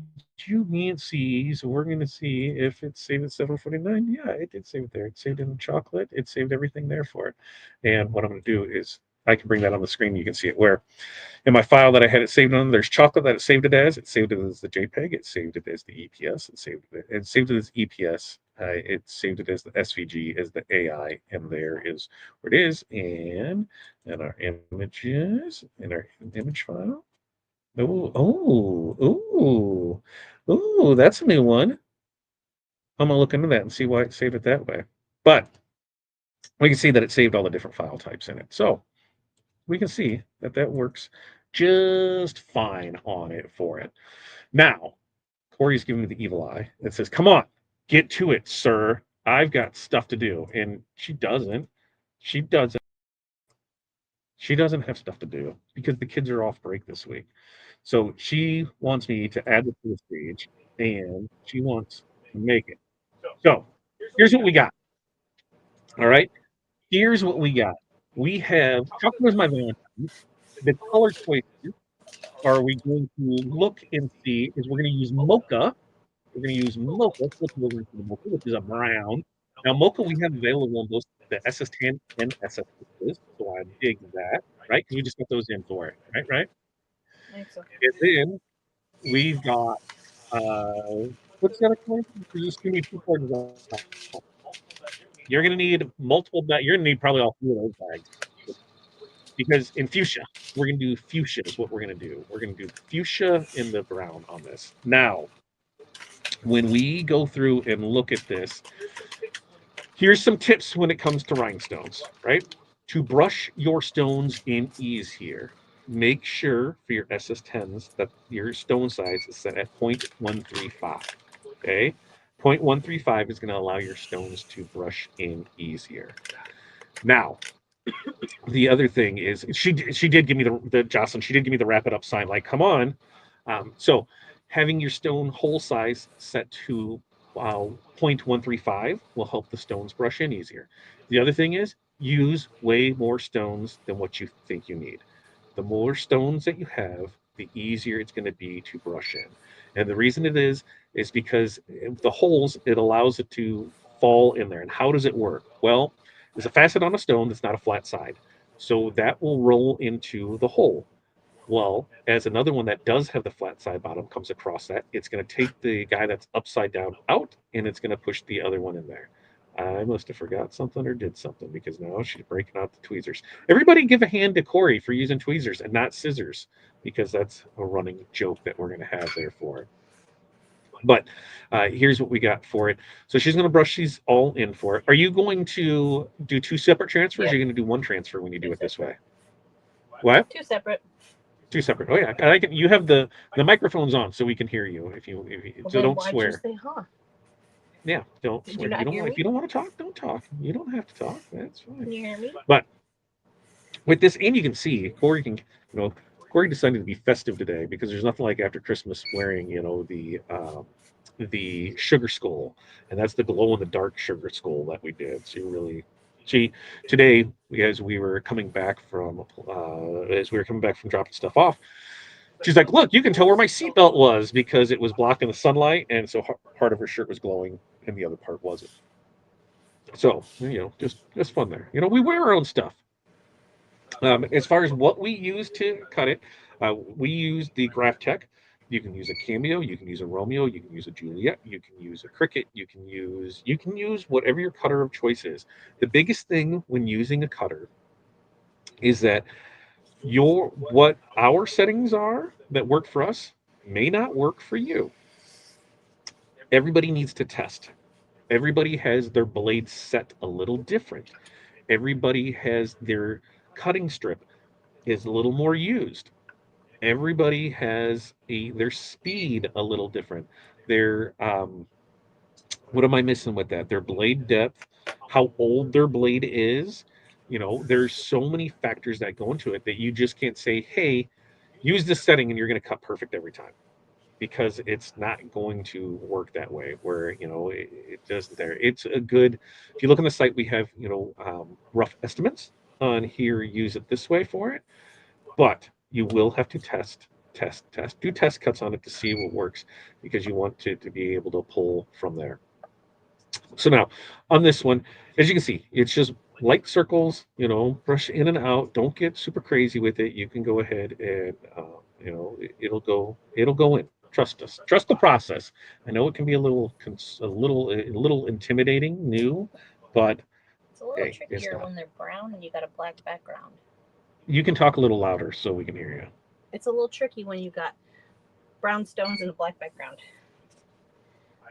you can't see? So we're gonna see if it saved at 749. Yeah, it did save it there. It saved it in chocolate. It saved everything there for it. And what I'm gonna do is I can bring that on the screen. You can see it where in my file that I had it saved on, there's chocolate that it saved it as. It saved it as the JPEG. It saved it as the EPS. It saved it as EPS. It saved it as the SVG, as the AI, and there is where it is. And our images, in our image file. Oh, that's a new one. I'm gonna look into that and see why it saved it that way. But we can see that it saved all the different file types in it. So we can see that that works just fine on it for it. Now, Corey's giving me the evil eye that says, "Come on, get to it, sir. I've got stuff to do." And she doesn't. She doesn't. She doesn't have stuff to do because the kids are off break this week. So she wants me to add this to the stage and she wants to make it. So here's what we got. All right. Here's what we got. We have chocolate is my Valentine. The color choices are we going to look and see is we're going to use mocha. We're going to use mocha. Flip it over into the mocha, which is a brown. Now, mocha we have available on both the SS10 and SS6s, so I dig that, right? Because we just got those in for it, right? Right. So. And then we've got what's the other color? There's just gonna be two colors out. You're gonna need multiple. You're gonna need probably all three of those bags because in fuchsia, we're gonna do fuchsia is what we're gonna do. We're gonna do fuchsia in the brown on this. Now, when we go through and look at this, here's some tips when it comes to rhinestones, right? To brush your stones in ease here, make sure for your SS10s that your stone size is set at 0.135. Okay, 0.135 is going to allow your stones to brush in easier. Now, the other thing is she did give me the Jocelyn. She did give me the wrap it up sign. Like, come on. So having your stone hole size set to 0.135 will help the stones brush in easier. The other thing is use way more stones than what you think you need. The more stones that you have, the easier it's going to be to brush in. And the reason it is because the holes, it allows it to fall in there. And how does it work? Well, there's a facet on a stone that's not a flat side. So that will roll into the hole. Well, as another one that does have the flat side bottom comes across that, it's going to take the guy that's upside down out and it's going to push the other one in there. I must have forgot something or did something because now she's breaking out the tweezers. Everybody give a hand to Corey for using tweezers and not scissors because that's a running joke that we're going to have there for it. But here's what we got for it. So she's going to brush these all in for it. Are you going to do two separate transfers? Yeah. Or are you going to do one transfer when you do it this way? What? Two separate. Two separate. Oh yeah, I can. You have the microphones on, so we can hear you. If you well, so don't swear. You say, huh? Yeah, don't Did swear. You don't, if you don't want to talk, don't talk. You don't have to talk. That's fine. Can you hear me? But with this, and you can see Corey can. Corey decided to be festive today because there's nothing like after Christmas wearing the sugar skull, and that's the glow in the dark sugar skull that we did. So you really. Today, as we were coming back from dropping stuff off, she's like, "Look, you can tell where my seatbelt was because it was blocking the sunlight, and so part of her shirt was glowing, and the other part wasn't." So just fun there. We wear our own stuff. As far as what we use to cut it, we use the Graph Tech. You can use a Cameo, you can use a Romeo, you can use a Juliet, you can use a Cricut, you can use whatever your cutter of choice is. The biggest thing when using a cutter is that what our settings are that work for us may not work for you. Everybody needs to test. Everybody has their blade set a little different. Everybody has their cutting strip is a little more used. Everybody has their speed a little different. Their what am I missing with that? Their blade depth, how old their blade is. There's so many factors that go into it that you just can't say, hey, use this setting and you're going to cut perfect every time because it's not going to work that way where it doesn't there. It's a good, if you look on the site, we have rough estimates on here, use it this way for it, but you will have to test, do test cuts on it to see what works because you want to be able to pull from there. So now on this one, as you can see, it's just light circles, brush in and out. Don't get super crazy with it. You can go ahead and, it'll go in. Trust us. Trust the process. I know it can be a little intimidating, new, but it's a little trickier when they're brown and you got a black background. You can talk a little louder so we can hear you. It's a little tricky when you got brown stones and a black background.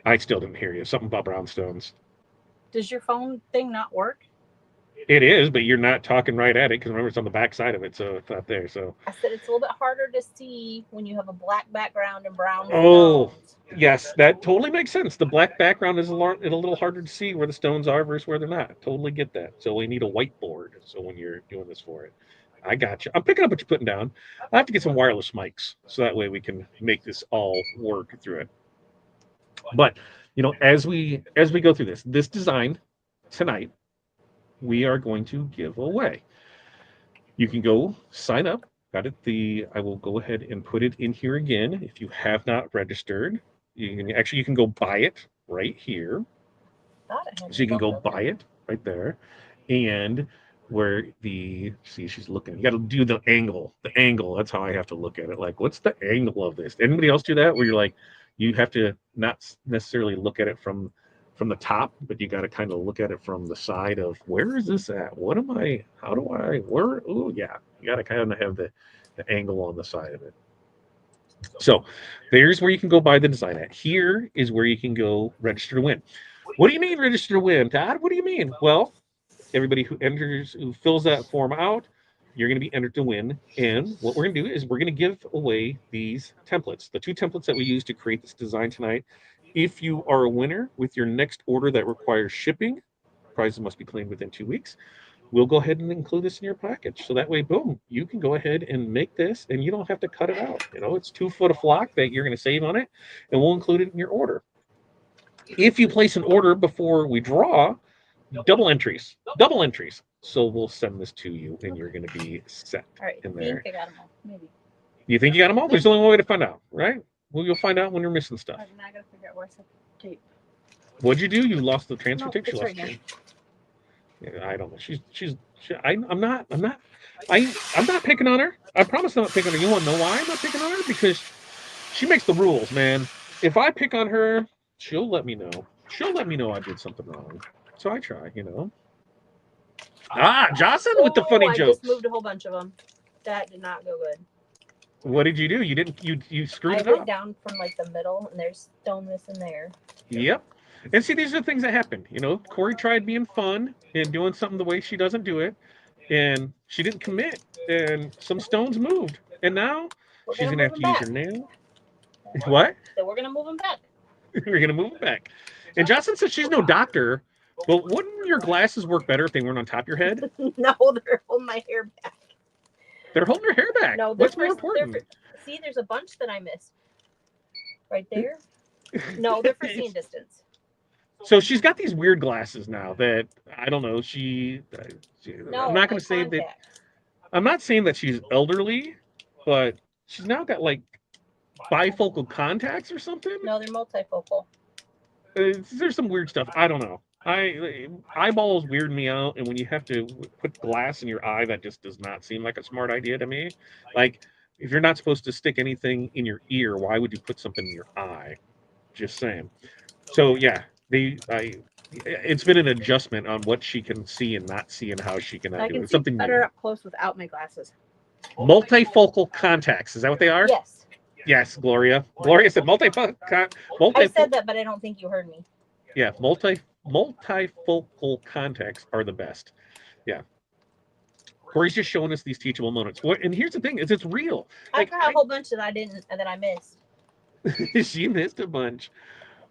I still didn't hear you. Something about brownstones. Does your phone thing not work? It is, but you're not talking right at it because remember it's on the back side of it, so it's not there. So I said it's a little bit harder to see when you have a black background and brown oh stones. yes, that totally makes sense. The black background is a little harder to see where the stones are versus where they're not. Totally get that. So we need a whiteboard. So when you're doing this for it, I got you. I'm picking up what you're putting down. I have to get some wireless mics so that way we can make this all work through it. But as we go through this design tonight, we are going to give away. You can go sign up. Got it. I will go ahead and put it in here again. If you have not registered, you can go buy it right here. So you can go buy it right there, and where she's looking. You got to do the angle. The angle. That's how I have to look at it. Like, what's the angle of this? Anybody else do that? Where you're like, you have to not necessarily look at it from the top, but you got to kind of look at it from the side of where is this at? What am I? How do I? Where? Oh yeah, you got to kind of have the angle on the side of it. So there's where you can go buy the design at. Here is where you can go register to win. What do you mean register to win, Todd? What do you mean? Well, everybody who fills that form out, you're going to be entered to win. And what we're going to do is we're going to give away these templates, the 2 templates that we use to create this design tonight. If you are a winner with your next order that requires shipping, prizes must be claimed within 2 weeks. We'll go ahead and include this in your package. So that way, boom, you can go ahead and make this and you don't have to cut it out. It's 2 foot of flock that you're going to save on it, and we'll include it in your order. If you place an order before we draw, double entries. So we'll send this to you, and you're going to be set in there. I think I got them all. Maybe. You think you got them all? There's only one way to find out, right? Well, you'll find out when you're missing stuff. I'm not gonna figure out where's the tape. What'd you do? You lost the transfer tape. She lost right it. Yeah, I don't know. I'm not picking on her. I promise I'm not picking on her. You want to know why I'm not picking on her? Because she makes the rules, man. If I pick on her, she'll let me know. She'll let me know I did something wrong. So I try, Jocelyn with the funny jokes. I just moved a whole bunch of them. That did not go good. What did you do? You didn't. You screwed it up. I went down from like the middle, and there's stone missing there. Yep. And see, these are the things that happen. Corey tried being fun and doing something the way she doesn't do it, and she didn't commit, and some stones moved, and now she's gonna have to use her nail. What? So we're gonna move them back. We're gonna move them back. And Jocelyn says she's no doctor. Well, wouldn't your glasses work better if they weren't on top of your head? No, they're holding my hair back. They're holding her hair back. No, what's more important? See, there's a bunch that I missed. Right there. No, they're for seeing distance. So she's got these weird glasses now that I don't know. No, I'm not going to say that. I'm not saying that she's elderly, but she's now got like bifocal contacts or something. No, they're multifocal. There's some weird stuff. I don't know. Eyeballs weird me out, and when you have to put glass in your eye, that just does not seem like a smart idea to me. Like, if you're not supposed to stick anything in your ear, why would you put something in your eye? Just saying. So yeah, it's been an adjustment on what she can see and not see and how she can do it. I can see better up close without my glasses. Multifocal contacts. Is that what they are? Yes. Yes, Gloria. Gloria said multifocal. I said that, but I don't think you heard me. Yeah, multifocal contacts are the best. Yeah. Corey's just showing us these teachable moments. And here's the thing: it's real. I've got a whole bunch that I missed. She missed a bunch.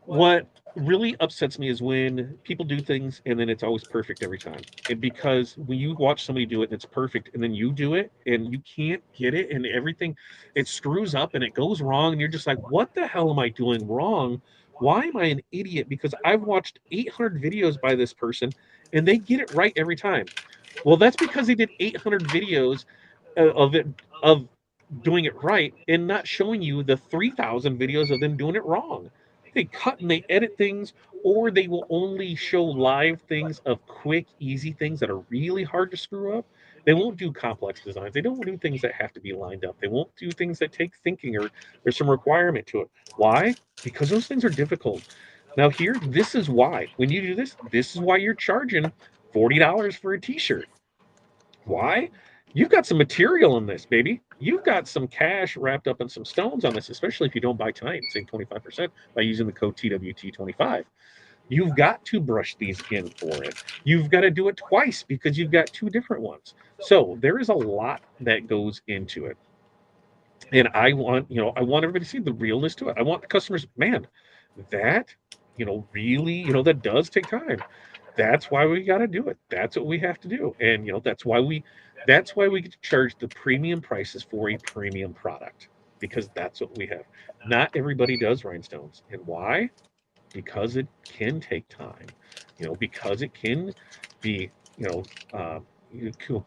What really upsets me is when people do things and then it's always perfect every time. And because when you watch somebody do it and it's perfect, and then you do it and you can't get it, and everything, it screws up and it goes wrong, and you're just like, what the hell am I doing wrong? Why am I an idiot? Because I've watched 800 videos by this person and they get it right every time. Well, that's because they did 800 videos of doing it right and not showing you the 3,000 videos of them doing it wrong. They cut and they edit things, or they will only show live things of quick, easy things that are really hard to screw up. They won't do complex designs. They don't do things that have to be lined up. They won't do things that take thinking or there's some requirement to it. Why? Because those things are difficult. Now here, this is why. When you do this is why you're charging $40 for a t-shirt. Why? You've got some material in this, baby. You've got some cash wrapped up in some stones on this, especially if you don't buy tonight and save 25% by using the code TWT25. You've got to brush these in for it. You've got to do it twice because you've got two different ones. So there is a lot that goes into it. And I want, I want everybody to see the realness to it. I want the customers, man, that, really, that does take time. That's why we got to do it. That's what we have to do. And, that's why we get to charge the premium prices for a premium product, because that's what we have. Not everybody does rhinestones. And why? Because it can take time, because it can be, uh,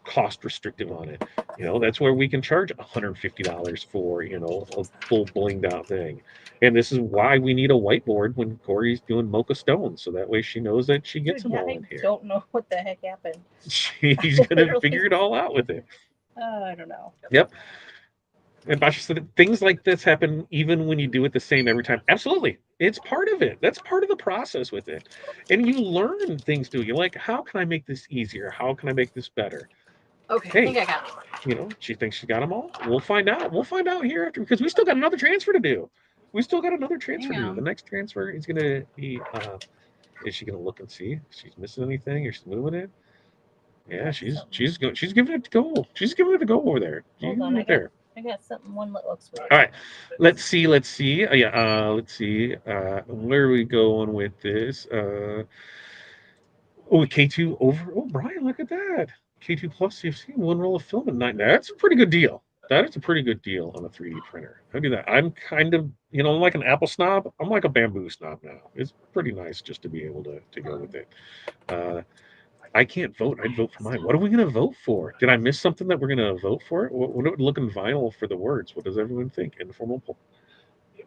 cost restrictive on it. That's where we can charge $150 for, a full blinged out thing. And this is why we need a whiteboard when Corey's doing mocha stones, so that way she knows that she gets them all in here. I don't know what the heck happened. She's gonna figure it all out with it. I don't know. Yep. And Basha said things like this happen even when you do it the same every time. Absolutely. It's part of it. That's part of the process with it. And you learn things too. You're like, how can I make this easier? How can I make this better? Okay, Hey, I think I got it. She thinks she got them all. We'll find out. We'll find out here after, because we still got another transfer to do. We still got another transfer to do. The next transfer is going to be, is she going to look and see if she's missing anything or she's moving it? Yeah, she's giving it to go. She's giving it to go over there. Hold on, I got something, one that looks weird. All right, let's see. Let's see. Let's see. Where are we going with this? K2 over. Oh, Brian, look at that. K2 Plus CFC, one roll of film at night. That's a pretty good deal. That is a pretty good deal on a 3D printer. I do that. I'm kind of, I'm like an Apple snob. I'm like a bamboo snob now. It's pretty nice just to be able to go with it. I can't vote. I'd vote for mine. What are we going to vote for? Did I miss something that we're going to vote for? What would look in vinyl for the words? What does everyone think? Informal poll.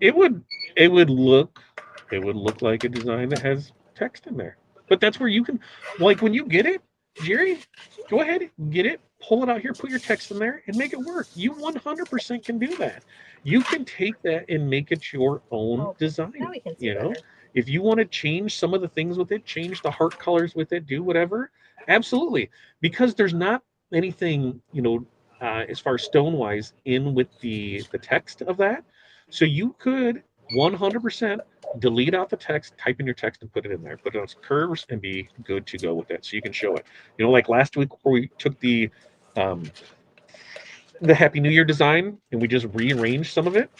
It would look like a design that has text in there. But that's where you can, like, when you get it, Jerry, go ahead, get it, pull it out here, put your text in there, and make it work. You 100% can do that. You can take that and make it your own design. Now we can see better. If you want to change some of the things with it, change the heart colors with it, do whatever, absolutely. Because there's not anything, as far as stone-wise in with the text of that. So you could 100% delete out the text, type in your text, and put it in there. Put it on curves and be good to go with it. So you can show it. Like last week where we took the Happy New Year design and we just rearranged some of it.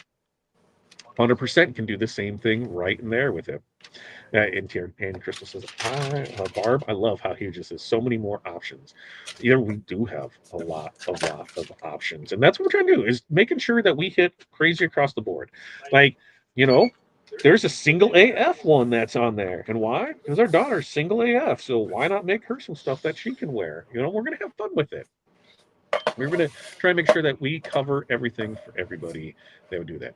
100% can do the same thing right in there with it. And Crystal says, Barb, I love how huge this is. So many more options. We do have a lot of options. And that's what we're trying to do, is making sure that we hit crazy across the board. Like, there's a single AF one that's on there. And why? Because our daughter's single AF. So why not make her some stuff that she can wear? We're going to have fun with it. We're going to try and make sure that we cover everything for everybody that would do that.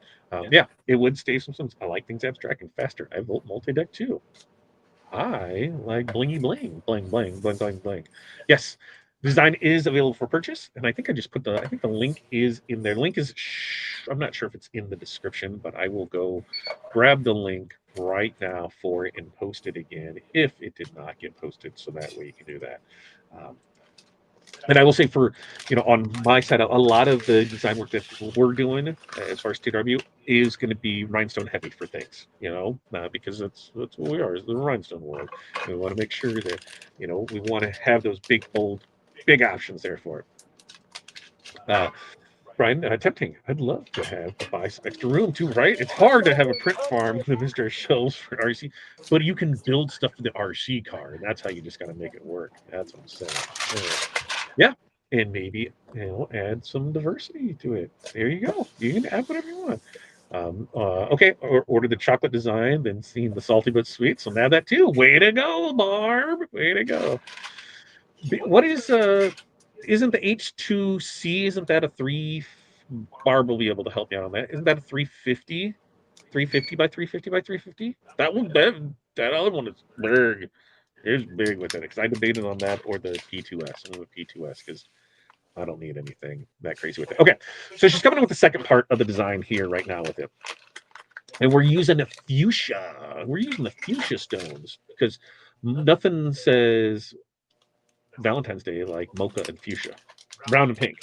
It would stay some. I like things abstract and faster. I vote multi-deck too. I like blingy bling, bling, bling, bling, bling, bling. Yes, design is available for purchase. And I think I just put I think the link is in there. Link is, I'm not sure if it's in the description, but I will go grab the link right now for it and post it again if it did not get posted. So that way you can do that. And I will say for, on my side, a lot of the design work that we're doing as far as TW is going to be rhinestone heavy for things, because that's what we are, is the rhinestone world. We want to make sure that, we want to have those big, bold, big options there for it. Brian, tempting. I'd love to buy some extra room too, right? It's hard to have a print farm with Mr. Shelves for RC, but you can build stuff for the RC car, and that's how you just got to make it work. That's what I'm saying. Yeah, and maybe add some diversity to it. There you go. You can add whatever you want. Okay, order the chocolate design, then seen the salty but sweet. So now that too. Way to go, Barb. Way to go. What is isn't the H2C? Isn't that a 3? Barb will be able to help you out on that. Isn't that a 350? 350 by 350 by 350? That one, that other one is big. It's big with it, because I debated on that or the P2S. I'm with P2S because I don't need anything that crazy with it. Okay, so she's coming in with the second part of the design here right now with it. And we're using the fuchsia. We're using the fuchsia stones because nothing says Valentine's Day like mocha and fuchsia. brown and pink.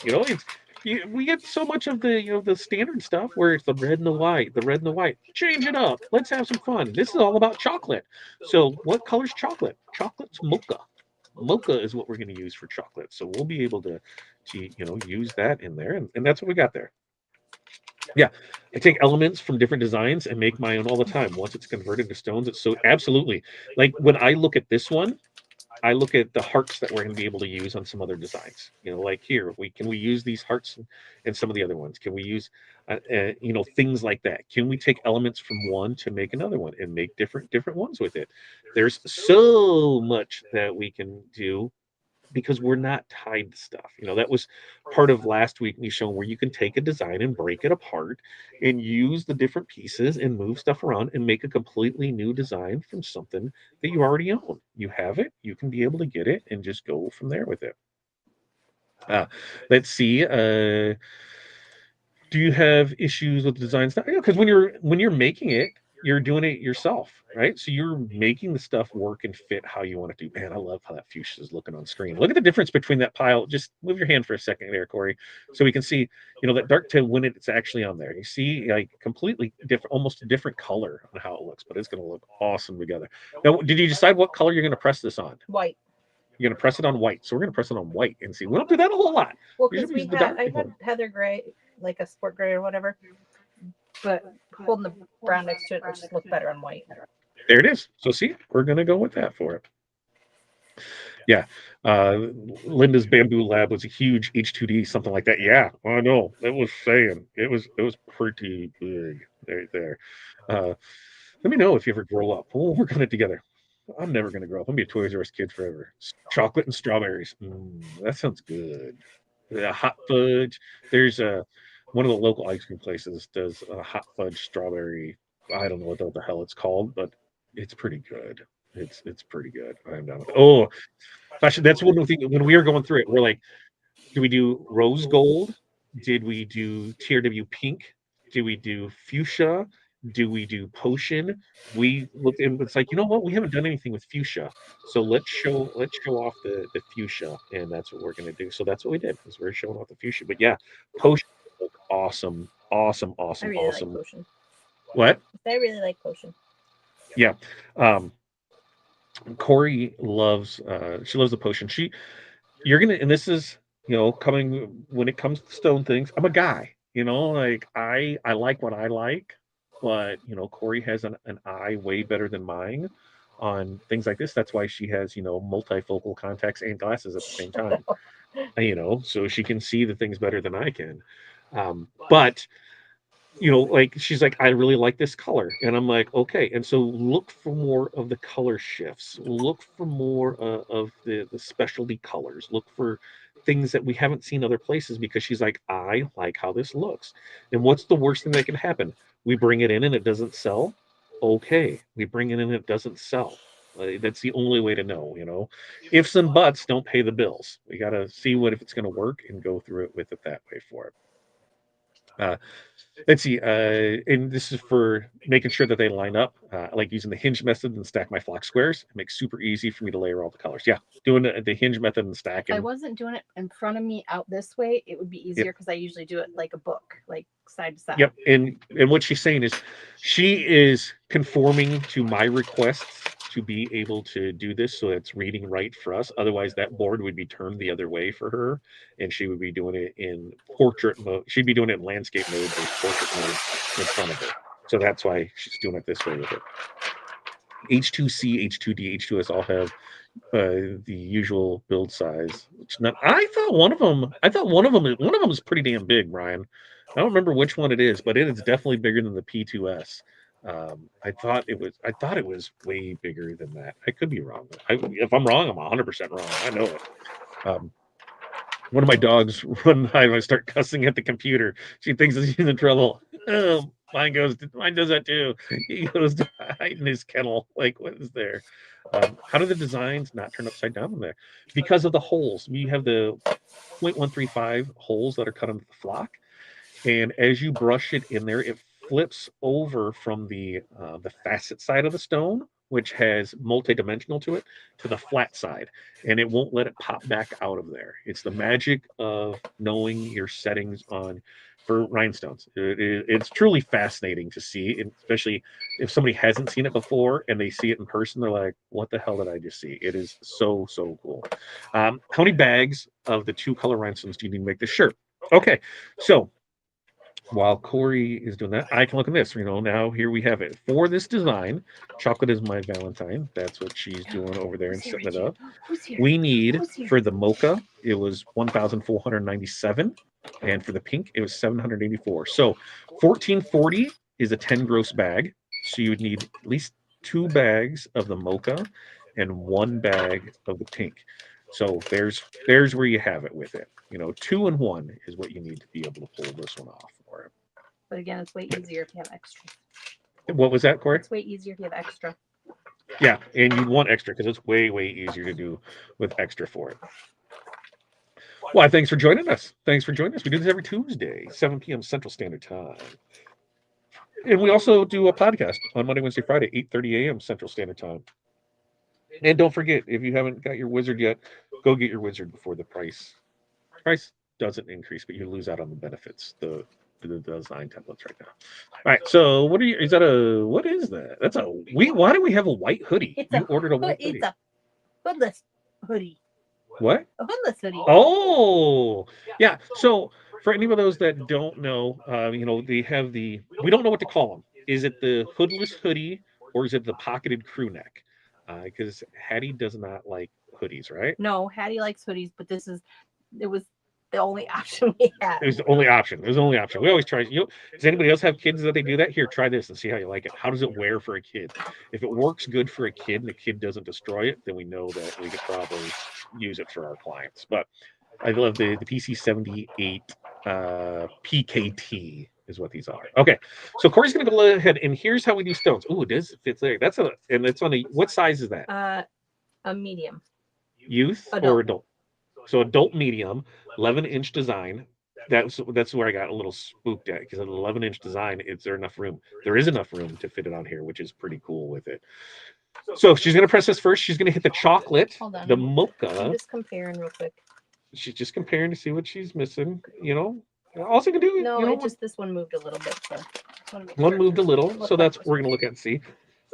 We get so much of the standard stuff where it's the red and the white, the red and the white. Change it up. Let's have some fun. This is all about chocolate. So what color's chocolate? Chocolate's mocha. Mocha is what we're going to use for chocolate. So we'll be able to use that in there, and that's what we got there. Yeah, I take elements from different designs and make my own all the time. Once it's converted to stones, it's so absolutely like when I look at this one, I look at the hearts that we're going to be able to use on some other designs. Like here, we use these hearts and some of the other ones? Can we use things like that? Can we take elements from one to make another one and make different ones with it? There's so much that we can do because we're not tied to stuff. That was part of last week me showing where you can take a design and break it apart and use the different pieces and move stuff around and make a completely new design from something that you already own. You have it, you can be able to get it and just go from there with it. Let's see. Do you have issues with the design stuff? Because when you're making it, you're doing it yourself, right? So you're making the stuff work and fit how you want it to. Man, I love how that fuchsia is looking on screen. Look at the difference between that pile. Just move your hand for a second there, Corey, so we can see, that dark tail when it's actually on there. You see, like completely different, almost a different color on how it looks, but it's going to look awesome together. Now, did you decide what color you're going to press this on? White. You're going to press it on white. So we're going to press it on white and see. We don't do that a whole lot. Well, because I had heather gray, like a sport gray or whatever, but holding the brown next to it would just look better on white. There it is. So see, we're going to go with that for it. Yeah. Linda's Bamboo Lab was a huge H2D, something like that. Yeah, I know. It was saying it was pretty big right there. Let me know if you ever grow up. We'll work on it together. I'm never going to grow up. I'm going to be a Toys R Us kid forever. Chocolate and strawberries. That sounds good. Hot fudge. There's one of the local ice cream places does a hot fudge strawberry. I don't know what the hell it's called, but it's pretty good. It's pretty good. I'm down with it. Oh, gosh, that's one thing. When we were going through it, we're like, do we do rose gold? Did we do TRW pink? Do we do fuchsia? Do we do potion? We looked and it's like, you know what? We haven't done anything with fuchsia. So let's show off the fuchsia, and that's what we're gonna do. So that's what we did, is we're showing off the fuchsia. But yeah, potion look awesome. Awesome, awesome, I really awesome. like potion. What? I really like potion. Yeah. Corey loves she loves the potion. You're gonna, and this is coming when it comes to stone things. I'm a guy, like I like what I like, but Corey has an eye way better than mine on things like this. That's why she has multifocal contacts and glasses at the same time. So she can see the things better than I can. But like she's like, I really like this color, and I'm like, okay. And so look for more of the color shifts. Look for more of the specialty colors. Look for things that we haven't seen other places, because she's like, I like how this looks. And what's the worst thing that can happen? We bring it in and it doesn't sell. Okay, we bring it in and it doesn't sell. That's the only way to know. Ifs and buts don't pay the bills. We got to see if it's going to work and go through it with it that way for it. Let's see, and this is for making sure that they line up. I like using the hinge method and stack my flock squares. It makes super easy for me to layer all the colors. Yeah, doing the hinge method and stacking. I wasn't doing it in front of me out this way. It would be easier because I usually do it like a book, like side to side. Yep, and what she's saying is she is conforming to my requests to be able to do this, so it's reading right for us. Otherwise, that board would be turned the other way for her, and she would be doing it in portrait mode. She'd be doing it in landscape mode versus portrait mode in front of her. So that's why she's doing it this way with it. H2C, H2D, H2S all have the usual build size. I thought one of them is pretty damn big, Brian. I don't remember which one it is, but it is definitely bigger than the P2S. I thought it was way bigger than that. I could be wrong. If I'm wrong, I'm 100% wrong. I know it. One of my dogs, one time I start cussing at the computer. She thinks she's in trouble. Mine does that too. He goes to hide in his kennel. Like, what is there? How do the designs not turn upside down in there? Because of the holes. We have the 0.135 holes that are cut into the flock, and as you brush it in there, it flips over from the facet side of the stone which has multi-dimensional to it, to the flat side, and it won't let it pop back out of there. It's the magic of knowing your settings on for rhinestones. It's truly fascinating to see, and especially if somebody hasn't seen it before and they see it in person, they're like, "What the hell did I just see?" It is so cool. How many bags of the two color rhinestones do you need to make this shirt? Okay, so while Corey is doing that, I can look at this. Now here we have it. For this design, chocolate is my Valentine. That's what she's doing over there and setting it up. We need for the mocha, it was 1,497, and for the pink, it was 784. So 1440 is a 10 gross bag. So you would need at least 2 bags of the mocha and 1 bag of the pink. So there's where you have it with it. 2 and 1 is what you need to be able to pull this one off for it. But again, it's way easier if you have extra. What was that, Corey? It's way easier if you have extra. Yeah, and you want extra because it's way easier to do with extra for it. Well, thanks for joining us. We do this every Tuesday, 7 p.m. Central Standard Time. And we also do a podcast on Monday, Wednesday, Friday, 8:30 a.m. Central Standard Time. And don't forget, if you haven't got your wizard yet, go get your wizard before the price doesn't increase, but you lose out on the benefits, the design templates right now. All right, so what is that? Why do we have a white hoodie? You ordered a white hoodie. It's a hoodless hoodie. What? A hoodless hoodie. Oh, yeah. So for any of those that don't know, they have we don't know what to call them. Is it the hoodless hoodie or is it the pocketed crew neck? Because Hattie does not like hoodies, right? No, Hattie likes hoodies, but it was the only option we had. It was the only option. We always try. Does anybody else have kids that they do that? Here, try this and see how you like it. How does it wear for a kid? If it works good for a kid and the kid doesn't destroy it, then we know that we could probably use it for our clients. But I love the PC78 PKT is what these are. Okay, so Corey's going to go ahead, and here's how we do stones. Ooh, it does fit there. And it's on what size is that? A medium. Youth or adult? So adult medium, 11-inch design. That's where I got a little spooked at, because an 11-inch design, is there enough room? There is enough room to fit it on here, which is pretty cool with it. So she's going to press this first. She's going to hit the chocolate, the mocha. I'm just comparing real quick. She's just comparing to see what she's missing. All she can do. No, this one moved a little bit. So one moved a little, so that's what we're going to look at and see.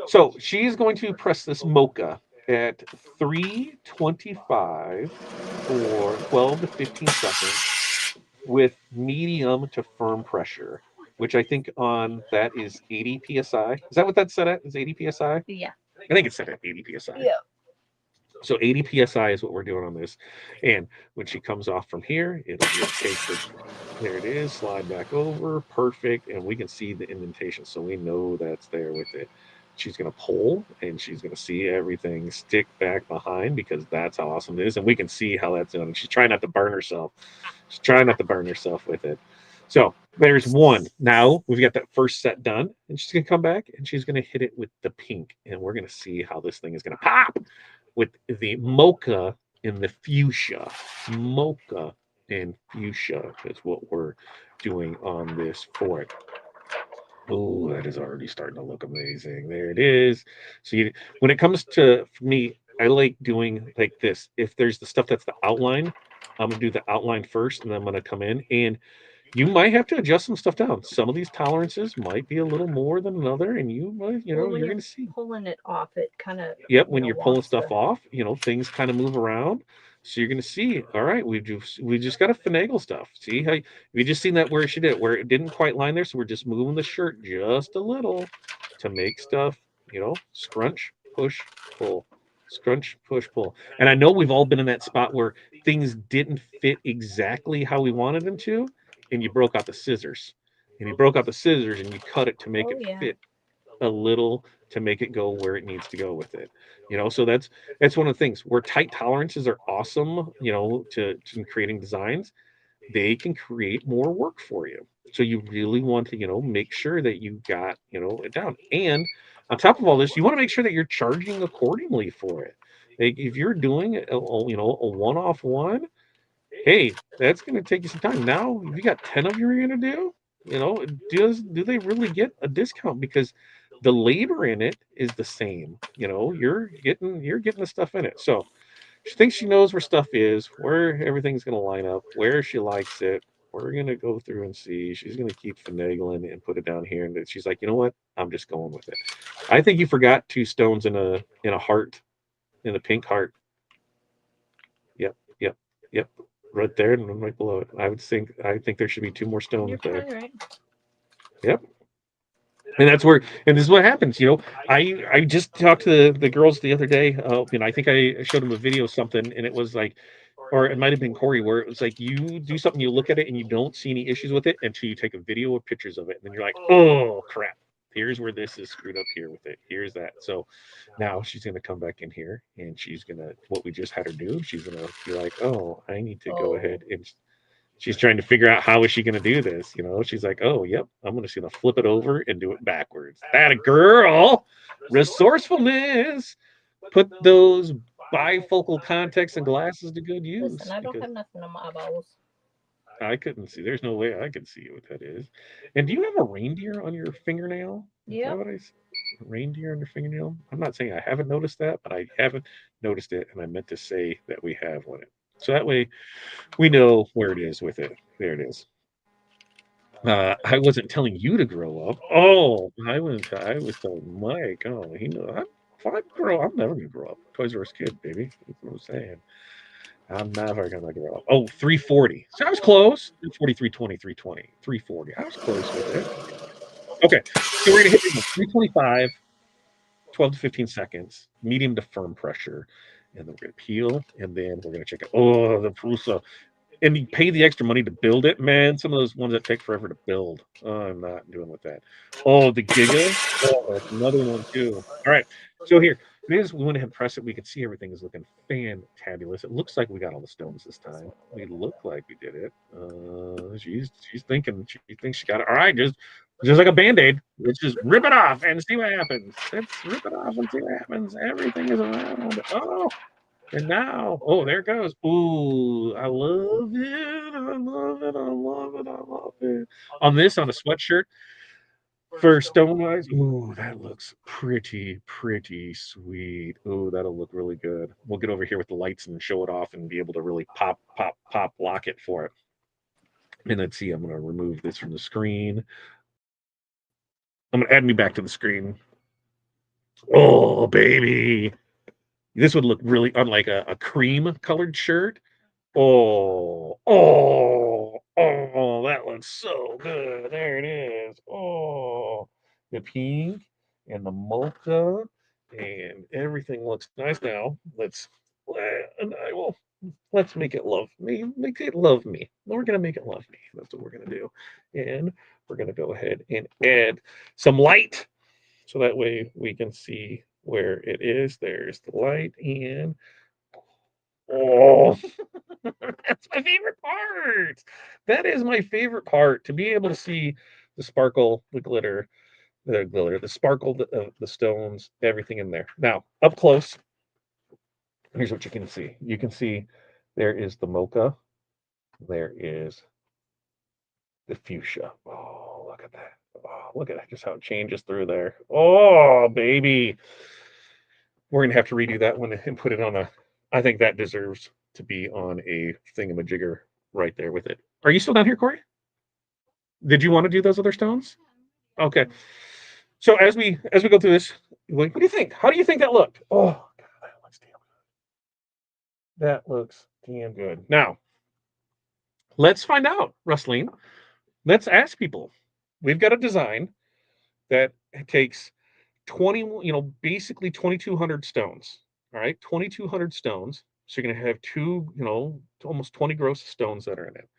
So she's going to press this mocha at 325 for 12 to 15 seconds with medium to firm pressure, which I think on that is 80 psi. Is that what that's set at? Is 80 psi? Yeah. I think it's set at 80 psi. Yeah. So 80 psi is what we're doing on this. And when she comes off from here, it'll just take there it is, slide back over, perfect, and we can see the indentation, so we know that's there with it. She's going to pull, and she's going to see everything stick back behind, because that's how awesome it is, and we can see how that's done. She's trying not to burn herself. With it. So there's one. Now we've got that first set done, and she's going to come back, and she's going to hit it with the pink, and we're going to see how this thing is going to pop with the mocha and the fuchsia. Mocha and fuchsia is what we're doing on this for it. Oh, that is already starting to look amazing. There it is. So when it comes to, for me, I like doing like this. If there's the stuff that's the outline, I'm going to do the outline first, and then I'm going to come in. And you might have to adjust some stuff down. Some of these tolerances might be a little more than another, and you might, you're going to see. Pulling it off, it kind of. Yep, when you're pulling stuff off, things kind of move around. So you're going to see, all right, we just got to finagle stuff. See how you just seen that where it didn't quite line there. So we're just moving the shirt just a little to make stuff, scrunch, push, pull, scrunch, push, pull. And I know we've all been in that spot where things didn't fit exactly how we wanted them to, and you broke out the scissors, and you cut it to make it fit a little, to make it go where it needs to go with it. So that's one of the things where tight tolerances are awesome, to creating designs. They can create more work for you. So you really want to, make sure that you got, it down. And on top of all this, you want to make sure that you're charging accordingly for it. Like if you're doing a one-off one, hey, that's going to take you some time. Now, if you got 10 of you you're going to do, do they really get a discount? Because the labor in it is the same. You know, you're getting the stuff in it. So she thinks she knows where stuff is, where everything's going to line up, where she likes it. We're going to go through and see. She's going to keep finagling and put it down here. And then she's like, you know what? I'm just going with it. I think you forgot two stones in a heart, in a pink heart. Yep, yep, yep. Right there and right below it. I think there should be two more stones You're there. probably right. Yep. And that's where, and this is what happens. I just talked to the girls the other day. I think I showed them a video of something, and it was like, or it might have been Corey, where it was like you do something, you look at it, and you don't see any issues with it until you take a video or pictures of it, and then you're like, oh crap, here's where this is screwed up here with it. Here's that. So now she's gonna come back in here, and she's gonna what we just had her do. She's gonna be like, oh, I need to go ahead and she's trying to figure out how is she going to do this. She's like, oh, yep, I'm just going to flip it over and do it backwards. That a girl, resourcefulness. Put those bifocal contacts and glasses to good use. Listen, I don't have nothing on my eyeballs. I couldn't see. There's no way I could see what that is. And do you have a reindeer on your fingernail? Is that Yep. what I see? Reindeer on your fingernail? I'm not saying I haven't noticed that, but I haven't noticed it, and I meant to say that we have one. So that way we know where it is with it. There it is. I wasn't telling you to grow up. Oh, I was telling Mike. Oh, he knows. If I grow, I'm never gonna grow up. Toys R Us kid, baby. That's what I'm saying. I'm never gonna grow up. Oh, 340. So I was close. 340, 320, 320, 340. I was close with it. Okay, so we're gonna hit 325, 12 to 15 seconds, medium to firm pressure, and then we're gonna peel, and then we're gonna check it. Oh, the Prusa, and you pay the extra money to build it, man. Some of those ones that take forever to build. Oh, I'm not doing with that. Oh, the Giga. Oh, that's another one too. All right. So here it is. We went ahead and press it. We can see everything is looking fantabulous. It looks like we got all the stones this time. We look like we did it. She's thinking. She thinks she got it. All right, just like a band-aid. Let's just rip it off and see what happens. Let's rip it off and see what happens. Everything is around. Oh, and now, oh, there it goes. Ooh, I love it. I love it. I love it. I love it. On this, on a sweatshirt for stone eyes. Ooh, that looks pretty sweet. Ooh, that'll look really good. We'll get over here with the lights and show it off and be able to really pop, lock it for it. And let's see, I'm going to remove this from the screen. I'm going to add me back to the screen. Oh, baby. This would look really unlike a cream colored shirt. Oh, that looks so good. There it is. Oh, the pink and the mocha and everything looks nice now. And I will, let's make it love me. Make it love me. We're going to make it love me. That's what we're going to do. And we're going to go ahead and add some light so that way we can see where it is. There's the light and oh, that's my favorite part. That is my favorite part, to be able to see the sparkle, the sparkle, the stones, everything in there. Now, up close, here's what you can see. You can see there is the mocha, there is the fuchsia. Oh, look at that. Oh, look at that, just how it changes through there. Oh, baby. We're going to have to redo that one and put it on I think that deserves to be on a thingamajigger right there with it. Are you still down here, Corey? Did you want to do those other stones? Okay. So as we go through this, what do you think? How do you think that looked? Oh, God, that looks damn good. That looks damn good. Now, let's find out, Rustling. Let's ask people. We've got a design that takes 20, basically 2,200 stones. All right, 2,200 stones. So you're going to have almost 20 gross stones that are in it.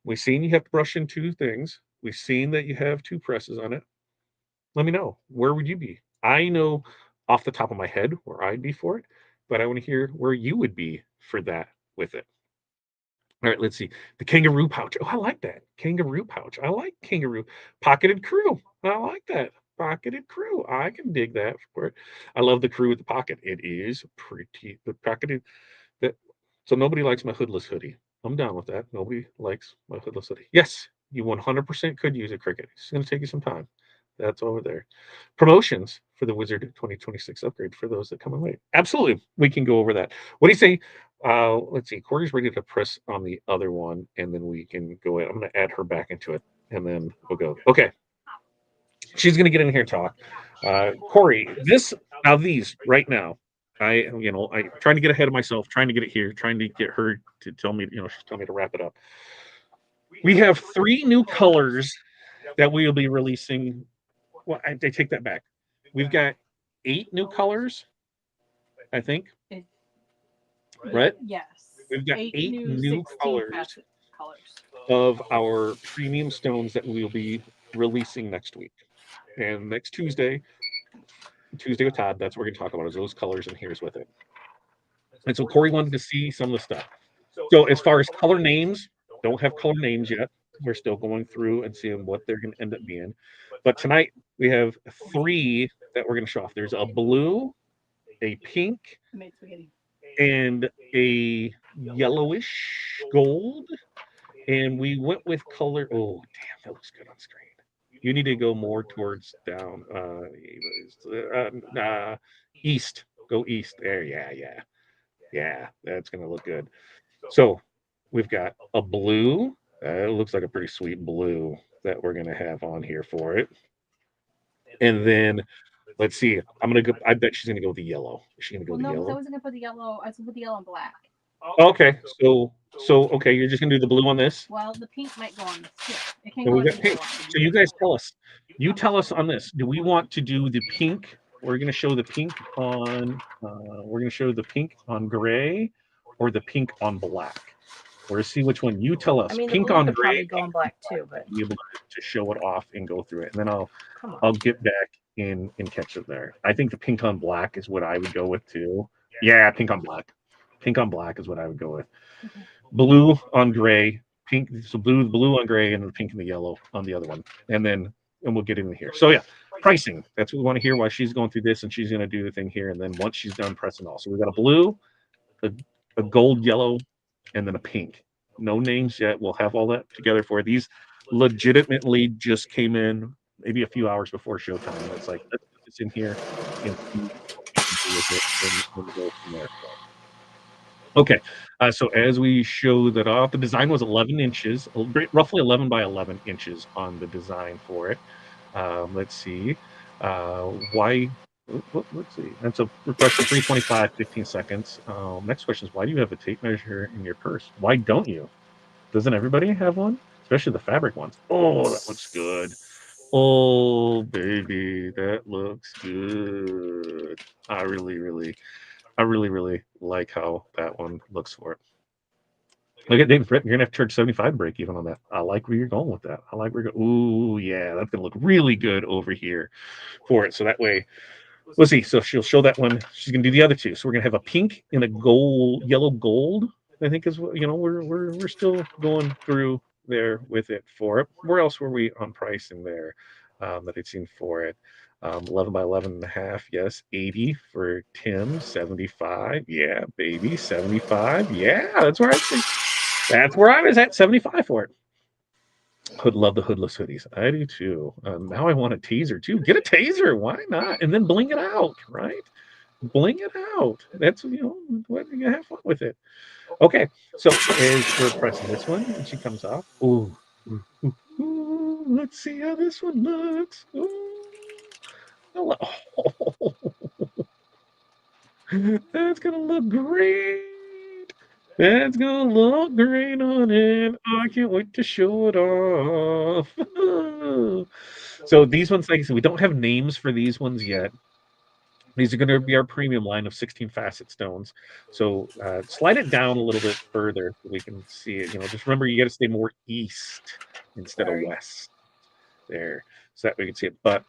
We've seen you have to brush in two things. We've seen that you have two presses on it. Let me know. Where would you be? I know off the top of my head where I'd be for it, but I want to hear where you would be for that with it. All right, let's see. The kangaroo pouch. Oh, I like that. Kangaroo pouch. I like kangaroo. Pocketed crew. I like that. Pocketed crew. I can dig that for it. I love the crew with the pocket. It is pretty. The pocketed. That. So nobody likes my hoodless hoodie. I'm down with that. Nobody likes my hoodless hoodie. Yes, you 100% could use a cricket. It's going to take you some time. That's over there. Promotions for the Wizard 2026 upgrade for those that come in late. Absolutely, we can go over that. What do you say? Let's see. Corey's ready to press on the other one, and then we can go in. I'm going to add her back into it, and then we'll go. Okay, she's going to get in here and talk. Corey, these right now. I trying to get ahead of myself, trying to get it here, trying to get her to tell me. She's telling me to wrap it up. We have 3 new colors that we will be releasing. Well, I take that back. We've got 8 new colors, I think. Right? Yes. We've got 8 new 16 colors colors. of our premium stones that we will be releasing next week. And next Tuesday with Todd, that's what we're going to talk about is those colors, and here's with it. And so Corey wanted to see some of the stuff. So as far as color names, don't have color names yet. We're still going through and seeing what they're going to end up being. But tonight we have 3 that we're going to show off. There's a blue, a pink, and a yellowish gold. And we went with color. Oh, damn, that looks good on screen. You need to go more towards down. East. Go east. There. Yeah. That's going to look good. So we've got a blue. It looks like a pretty sweet blue that we're going to have on here for it. And then let's see. I'm gonna go. I bet she's gonna go with the yellow. Is she gonna go with the I yellow? wasn't gonna put the yellow. I was gonna put the yellow and black. Okay. So okay, you're just gonna do the blue on this. Well, the pink might go on this too. It can And go we on got either pink. one. So you guys tell us. You tell us on this. Do we want to do the pink? We're gonna show the pink on. We're gonna show the pink on gray, or the pink on black. Or see which one. You tell us. I mean, the Pink blue on could gray. probably go on black too, but Be able to show it off and go through it, and then I'll get back in and catch it there. I think the pink on black is what I would go with too. Yeah, pink on black. Pink on black is what I would go with. Okay. Blue on gray, pink. So blue on gray, and the pink and the yellow on the other one, and we'll get in here. So yeah, pricing. That's what we want to hear while she's going through this, and she's going to do the thing here, and then once she's done pressing all, so we've got a blue, a gold, yellow, and then a pink. No names yet. We'll have all that together for these. Legitimately just came in maybe a few hours before showtime. It's like let's put this in here and see what we can do with it, and go from there. Okay, so as we show that off, the design was 11 inches, roughly 11 by 11 inches on the design for it. Let's see. Why? Let's see. That's a request for 325, 15 seconds. Next question is, why do you have a tape measure in your purse? Why don't you? Doesn't everybody have one? Especially the fabric ones. Oh, that looks good. Oh, baby, that looks good. I really like how that one looks for it. Look at David Britton. You're gonna have to charge 75 break even on that. I like where you're going with that. I like where you're going. Ooh, yeah, that's gonna look really good over here for it. So that way, let's see. So she'll show that one. She's gonna do the other two. So we're gonna have a pink and a yellow gold. I think is what we're still going through there with it for it. Where else were we on pricing there that I'd seen for it? 11 by 11 and a half. Yes. 80 for Tim. 75. Yeah, baby. 75. Yeah, that's where I was at 75 for it. Love the hoodless hoodies. I do too. Now I want a taser too. Get a taser. Why not? And then bling it out, right? Bling it out. That's what you have fun with it. Okay, so as we're pressing this one, and she comes off. Ooh, let's see how this one looks. Oh, that's gonna look great. That's gonna look great on it. I can't wait to show it off. So these ones, like I said, we don't have names for these ones yet. These are going to be our premium line of 16 facet stones. So slide it down a little bit further so we can see it. Just remember you got to stay more east instead of west there, so that we can see it. But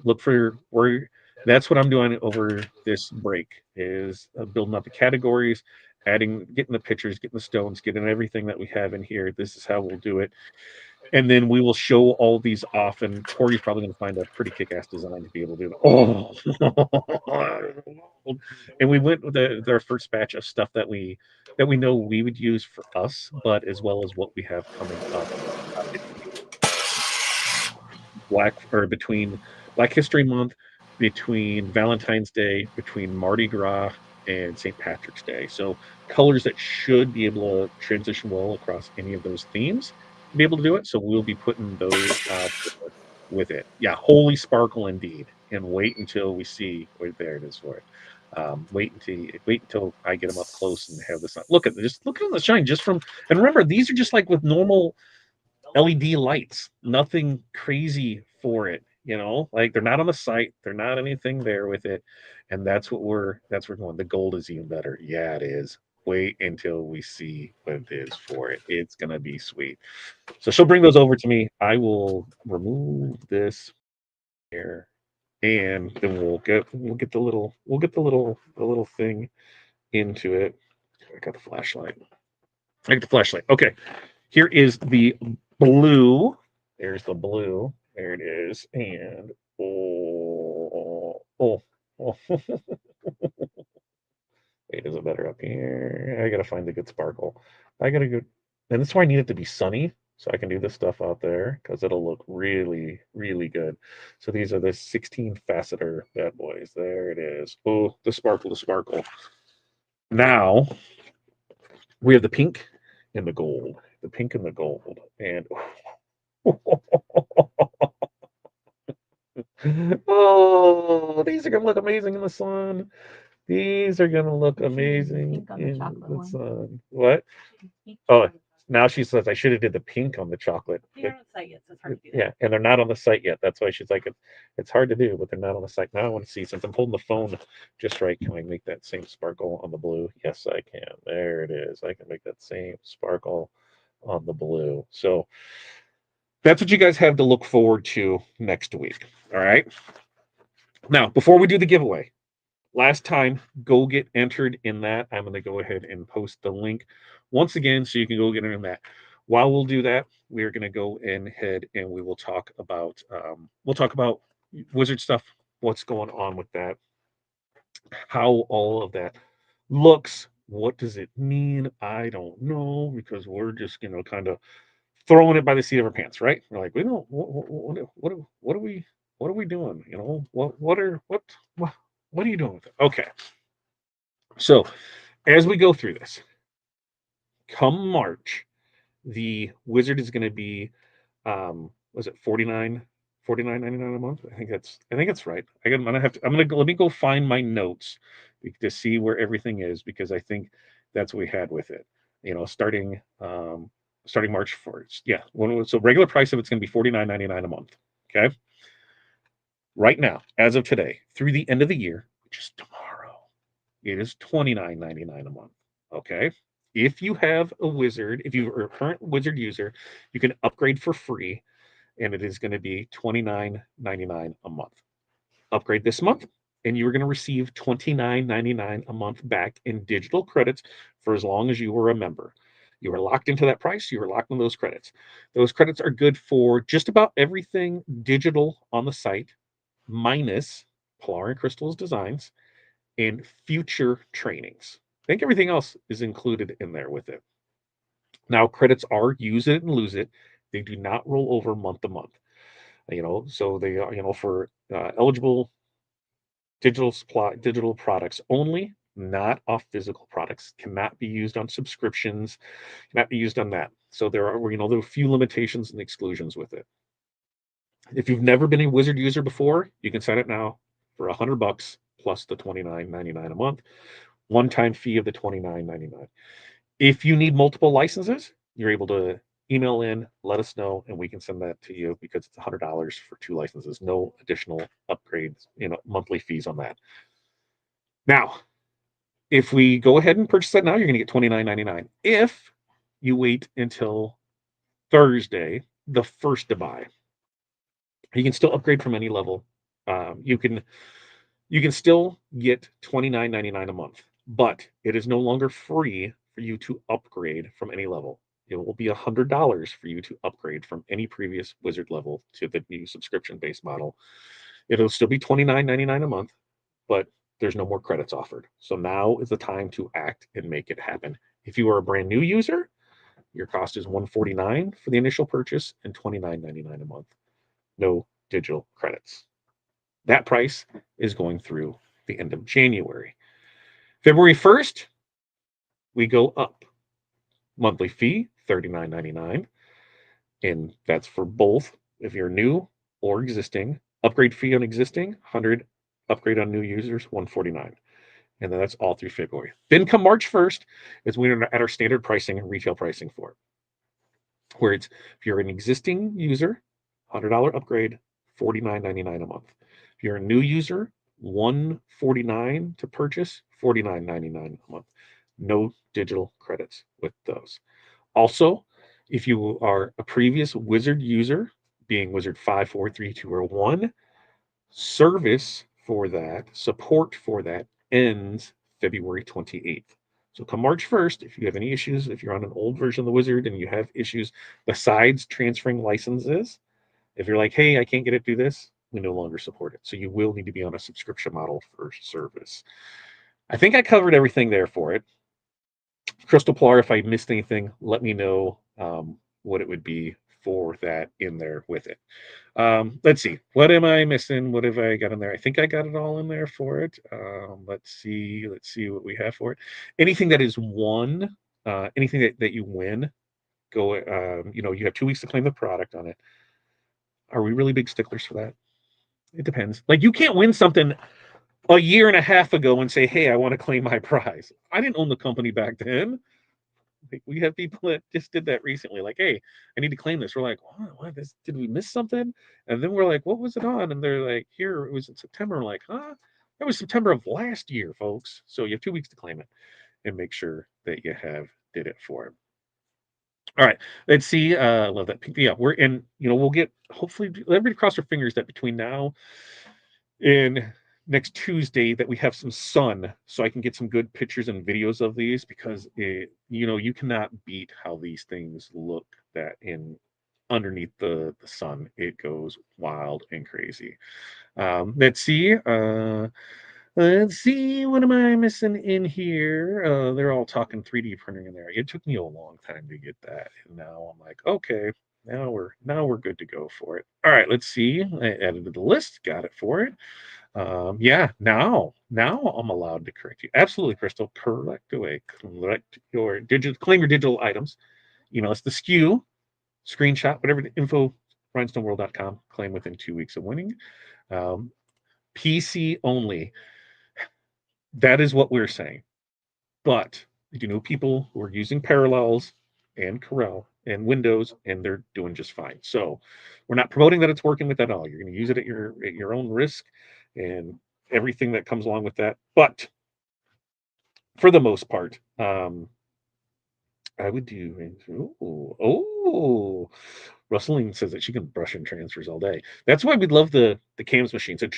look for where. That's what I'm doing over this break is building up the categories, getting the pictures, getting the stones, getting everything that we have in here. This is how we'll do it. And then we will show all these off, and Corey's probably going to find a pretty kick-ass design to be able to do. Oh, and we went with our first batch of stuff that we know we would use for us, but as well as what we have coming up. between Black History Month, between Valentine's Day, between Mardi Gras and St. Patrick's Day. So colors that should be able to transition well across any of those themes to be able to do it. So we'll be putting those out there with it. Yeah, holy sparkle indeed. And wait until we see where there it is for it. Wait until I get them up close and have this. Look at the shine just from. And remember, these are just like with normal LED lights, nothing crazy for it. Like they're not on the site, they're not anything there with it, and that's where we're going. The gold is even better. Yeah, it is. Wait until we see what it is for it. It's gonna be sweet. So she'll bring those over to me. I will remove this here, and then we'll get the little thing into it. I got the flashlight. Okay, here is the blue. There's the blue. There it is. And oh. Wait, is it better up here? I gotta find the good sparkle. I gotta go, and that's why I need it to be sunny so I can do this stuff out there because it'll look really, really good. So these are the 16 faceter bad boys. There it is. Oh, the sparkle. Now we have the pink and the gold. The pink and the gold. And oh, these are gonna look amazing in the sun. These are gonna look amazing in the sun. What? Oh, now she says I should have did the pink on the chocolate. They're on the site yet, so it's hard to do. Yeah, and they're not on the site yet. That's why she's like, it's hard to do, but they're not on the site. Now I want to see, since I'm holding the phone just right, can I make that same sparkle on the blue? Yes, I can. There it is. I can make that same sparkle on the blue. So that's what you guys have to look forward to next week. All right. Now, before we do the giveaway, last time, go get entered in that. I'm going to go ahead and post the link once again so you can go get entered in that. While we'll do that, we're going to go ahead and we will talk about wizard stuff, what's going on with that, how all of that looks. What does it mean? I don't know, because we're just kind of throwing it by the seat of our pants, right? We're like, we don't what are we doing? What are you doing with it? Okay. So as we go through this, come March, the wizard is going to be, was it 49.99 a month? I think that's right. I'm gonna let me go find my notes to see where everything is, because I think that's what we had with it. Starting March 1st. Yeah. So regular price of it's going to be $49.99 a month. Okay. Right now, as of today, through the end of the year, which is tomorrow, it is $29.99 a month. Okay. If you have a wizard, if you're a current wizard user, you can upgrade for free, and it is going to be $29.99 a month. Upgrade this month, and you're going to receive $29.99 a month back in digital credits for as long as you were a member. You are locked into that price. You are locked into those credits. Those credits are good for just about everything digital on the site, minus Polar and Crystal's designs and future trainings. I think everything else is included in there with it. Now, credits are use it and lose it. They do not roll over month to month. So they are, for eligible digital products only, not off physical products. Cannot be used on subscriptions. Cannot be used on that. So there are a few limitations and exclusions with it. If you've never been a Wizard user before, you can sign up now for $100 plus the $29.99 a month. One-time fee of the $29.99. If you need multiple licenses, you're able to email in, let us know, and we can send that to you, because it's $100 for 2 licenses. No additional upgrades, monthly fees on that. Now, if we go ahead and purchase that now, you're going to get $29.99. If you wait until Thursday, the first to buy, you can still upgrade from any level. You can still get $29.99 a month, but it is no longer free for you to upgrade from any level. It will be $100 for you to upgrade from any previous wizard level to the new subscription-based model. It'll still be $29.99 a month, but there's no more credits offered. So now is the time to act and make it happen. If you are a brand new user, your cost is $149 for the initial purchase and $29.99 a month. No digital credits. That price is going through the end of January. February 1st, we go up. Monthly fee, $39.99. And that's for both if you're new or existing. Upgrade fee on existing, 100. Upgrade on new users, 149. And then that's all through February. Then come March 1st, is we're at our standard pricing and retail pricing for it. Where it's if you're an existing user, $100 upgrade, $49.99 a month. If you're a new user, $149 to purchase, $49.99 a month. No digital credits with those. Also, if you are a previous Wizard user, being Wizard 5, 4, 3, 2, or 1, service for that, support for that ends February 28th. So come March 1st, if you have any issues, if you're on an old version of the Wizard and you have issues besides transferring licenses, if you're like, hey, I can't get it to do this, we no longer support it. So you will need to be on a subscription model for service. I think I covered everything there for it. Crystal Plar, if I missed anything, let me know what it would be for that in there with it. Let's see. What am I missing? What have I got in there? I think I got it all in there for it. Let's see. Let's see what we have for it. Anything that is won, anything that you win, go. You have 2 weeks to claim the product on it. Are we really big sticklers for that? It depends. Like you can't win something a year and a half ago and say, "Hey, I want to claim my prize." I didn't own the company back then. Like, we have people that just did that recently. Like, hey, I need to claim this. We're like, what? This, did we miss something? And then we're like, what was it on? And they're like, here, it was in September. I'm like, huh? That was September of last year, folks. So you have 2 weeks to claim it and make sure that you have did it for it. All right, let's see. Love that. Yeah, we're in. We'll get hopefully. Everybody cross our fingers that between now and next Tuesday that we have some sun so I can get some good pictures and videos of these because you cannot beat how these things look that in underneath the sun. It goes wild and crazy. Let's see. What am I missing in here? They're all talking 3D printing in there. It took me a long time to get that, and now I'm like, okay, now we're good to go for it. All right, let's see. I added to the list, got it for it. Yeah, now I'm allowed to correct you. Absolutely, Crystal. Correct away. Collect your claim your digital items. Email us the SKU, screenshot, whatever the info, rhinestoneworld.com. Claim within 2 weeks of winning. PC only. That is what we're saying. But you know people who are using Parallels and Corel and Windows, and they're doing just fine. So we're not promoting that it's working with that at all. You're going to use it at your own risk and everything that comes along with that. But for the most part, I would do. Rustling says that she can brush in transfers all day. That's why we love the cams machine. So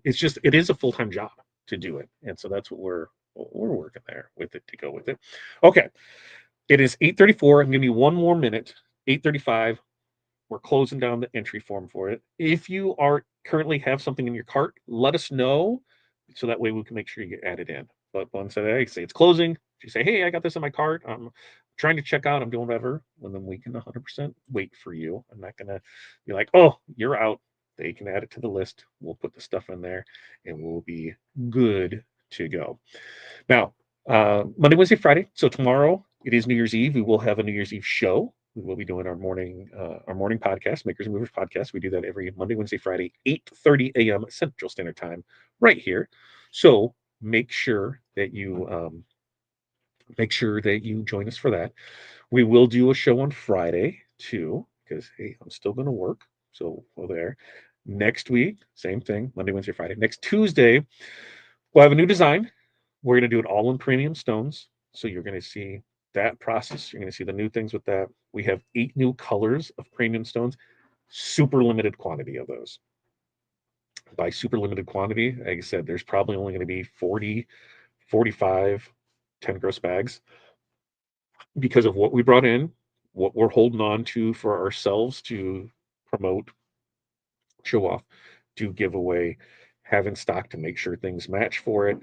it is a full-time job to do it, and so that's what we're working there with it to go with it. Okay, it is 8:34. I'm giving you one more minute. 8:35. We're closing down the entry form for it. If you are currently have something in your cart, let us know so that way we can make sure you get added in. But once I say it's closing, if you say, hey, I got this in my cart, I'm trying to check out, I'm doing whatever, well, then we can 100% wait for you. I'm not going to be like, oh, you're out. They can add it to the list. We'll put the stuff in there and we'll be good to go. Now, Monday, Wednesday, Friday. So tomorrow it is New Year's Eve. We will have a New Year's Eve show. We will be doing our morning podcast, Makers and Movers podcast. We do that every Monday, Wednesday, Friday, 8:30 a.m. Central Standard Time, right here. So make sure that you join us for that. We will do a show on Friday too, because hey, I'm still going to work. So we're there. Next week, same thing, Monday, Wednesday, Friday. Next Tuesday, we'll have a new design. We're going to do it all in premium stones. So you're going to see that process. You're going to see the new things with that. We have 8 new colors of premium stones, super limited quantity of those. By super limited quantity, like I said, there's probably only going to be 40, 45, 10 gross bags because of what we brought in, what we're holding on to for ourselves to promote, show off, to give away, have in stock to make sure things match for it.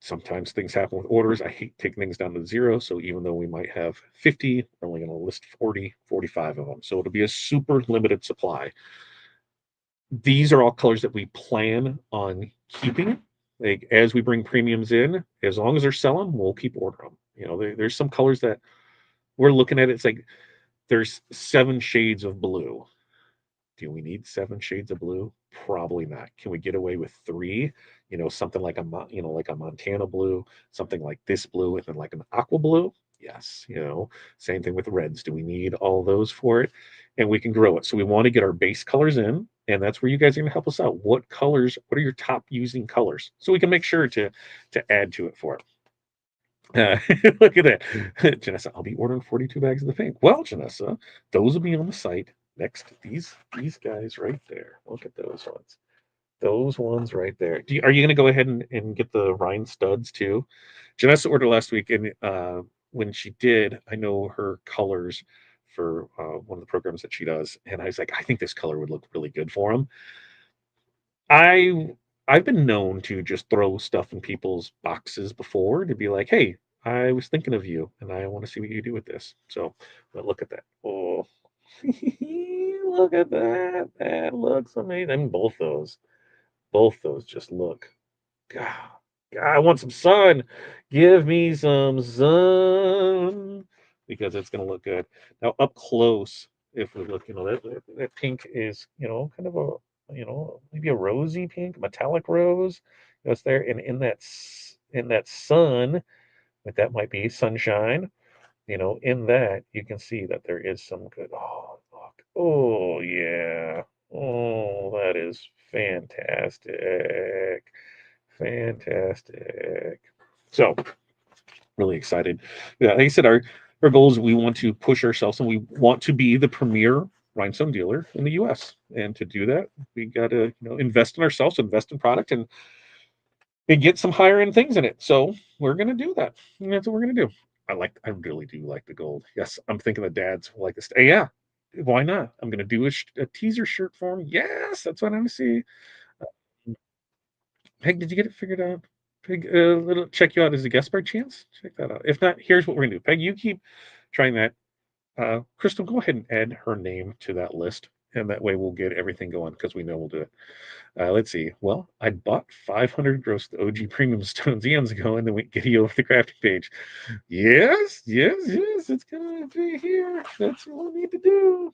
Sometimes things happen with orders. I hate taking things down to 0. So even though we might have 50, we're only going to list 40, 45 of them. So it'll be a super limited supply. these are all colors that we plan on keeping. Like as we bring premiums in, as long as they're selling, we'll keep ordering them. There's some colors that we're looking at. It's like there's 7 shades of blue. Do we need 7 shades of blue? Probably not. Can we get away with 3? Something like like a Montana blue, something like this blue, and then like an aqua blue. Yes. Same thing with reds. Do we need all those for it? And we can grow it. So we want to get our base colors in, and that's where you guys are going to help us out. What colors? What are your top using colors? So we can make sure to add to it for it. Look at that. Janessa, I'll be ordering 42 bags of the paint. Well, Janessa, those will be on the site next to these guys right there. Look at those ones. Those ones right there. Are you going to go ahead and get the Rhinestuds too? Janessa ordered last week, and when she did, I know her colors for one of the programs that she does, and I was like, I think this color would look really good for them. I've been known to just throw stuff in people's boxes before to be like, hey, I was thinking of you and I want to see what you do with this. So, but look at that. Oh, look at that. That looks amazing. I mean, both those just look. God, I want some sun. Give me some sun because it's going to look good. Now, up close, if we look, that pink is, kind of maybe a rosy pink, metallic rose. It's there, and in that sun, like that might be sunshine. In that you can see that there is some good. Oh, look. Oh, yeah. Oh, that is fantastic. Fantastic. So, really excited. Yeah, like I said, our goal is we want to push ourselves and we want to be the premier rhinestone dealer in the U.S. And to do that, we got to invest in ourselves, invest in product, and get some higher end things in it. So we're going to do that. And that's what we're going to do. I really do like the gold. Yes, I'm thinking the dads will like this. Yeah, why not? I'm going to do a teaser shirt for him. Yes, that's what I'm going to see. Peg, did you get it figured out? Peg, little check you out as a guest by chance. Check that out. If not, here's what we're gonna do. Peg, you keep trying that. Crystal, go ahead and add her name to that list, and that way we'll get everything going because we know we'll do it. Let's see. Well, I bought 500 gross OG premium stones eons ago, and then we get you over the crafting page. Yes, yes, yes. It's gonna be here. That's what we need to do.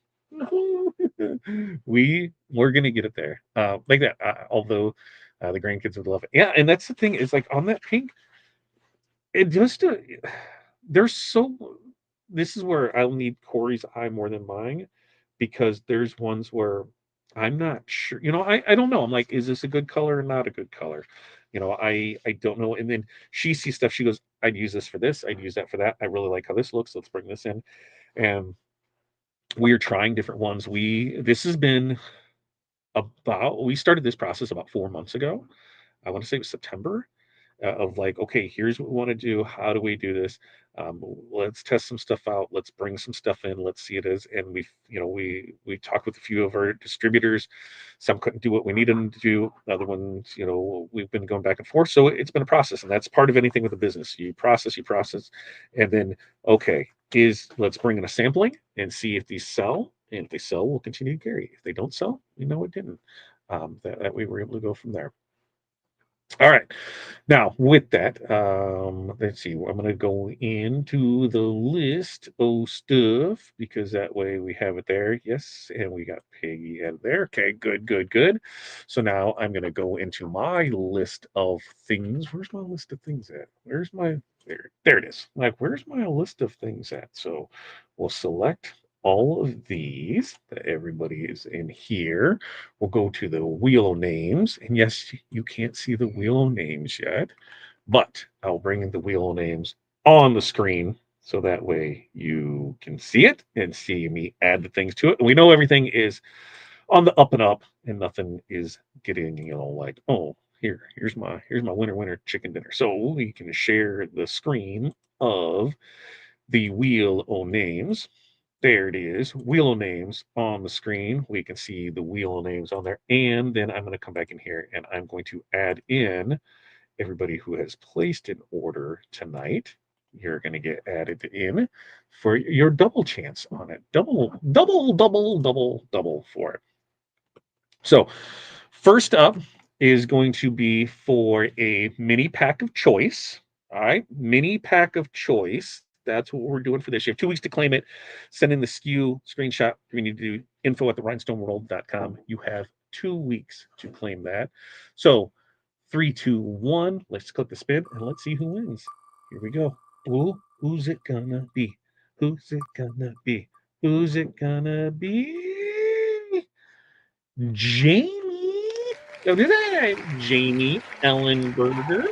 We're gonna get it there, like that. Although the grandkids would love it. Yeah, and that's the thing is like on that pink, it just there's so. This is where I'll need Corey's eye more than mine, because there's ones where I'm not sure. I don't know. I'm like, is this a good color or not a good color? I don't know. And then she sees stuff. She goes, I'd use this for this. I'd use that for that. I really like how this looks. Let's bring this in. And we are trying different ones. This has been we started this process about 4 months ago. I want to say it was September, of like, okay, here's what we want to do. How do we do this? Let's test some stuff out. Let's bring some stuff in. Let's see it as. And we talked with a few of our distributors. Some couldn't do what we needed them to do. Other ones, we've been going back and forth. So it's been a process, and that's part of anything with a business. You process, and then okay, let's bring in a sampling and see if these sell. And if they sell, we'll continue to carry. If they don't sell, we know it didn't. That we were able to go from there. All right. Now, with that, let's see. I'm going to go into the list of stuff because that way we have it there. Yes, and we got Peggy out there. Okay, good, good, good. So now I'm going to go into my list of things. Where's my list of things at? Where's my there it is. Like, where's my list of things at? So we'll select all of these that everybody is in here. We'll go to the wheel names. And yes, you can't see the wheel names yet, but I'll bring in the wheel names on the screen so that way you can see it and see me add the things to it. And we know everything is on the up and up, and nothing is getting, like, oh, here's my winner chicken dinner. So we can share the screen of the wheel o names. There it is, wheel names on the screen. We can see the wheel names on there. And then I'm going to come back in here and I'm going to add in everybody who has placed an order tonight. You're going to get added in for your double chance on it. Double for it. So first up is going to be for a mini pack of choice. All right, mini pack of choice. That's what we're doing for this. You have 2 weeks to claim it. Send in the SKU screenshot. We need to do info@therinestoneworld.com. You have 2 weeks to claim that. So 3, 2, 1. Let's click the spin and let's see who wins. Here we go. Ooh, who's it gonna be? Who's it gonna be? Who's it gonna be? Jamie. Oh, did I? Jamie Ellenberger.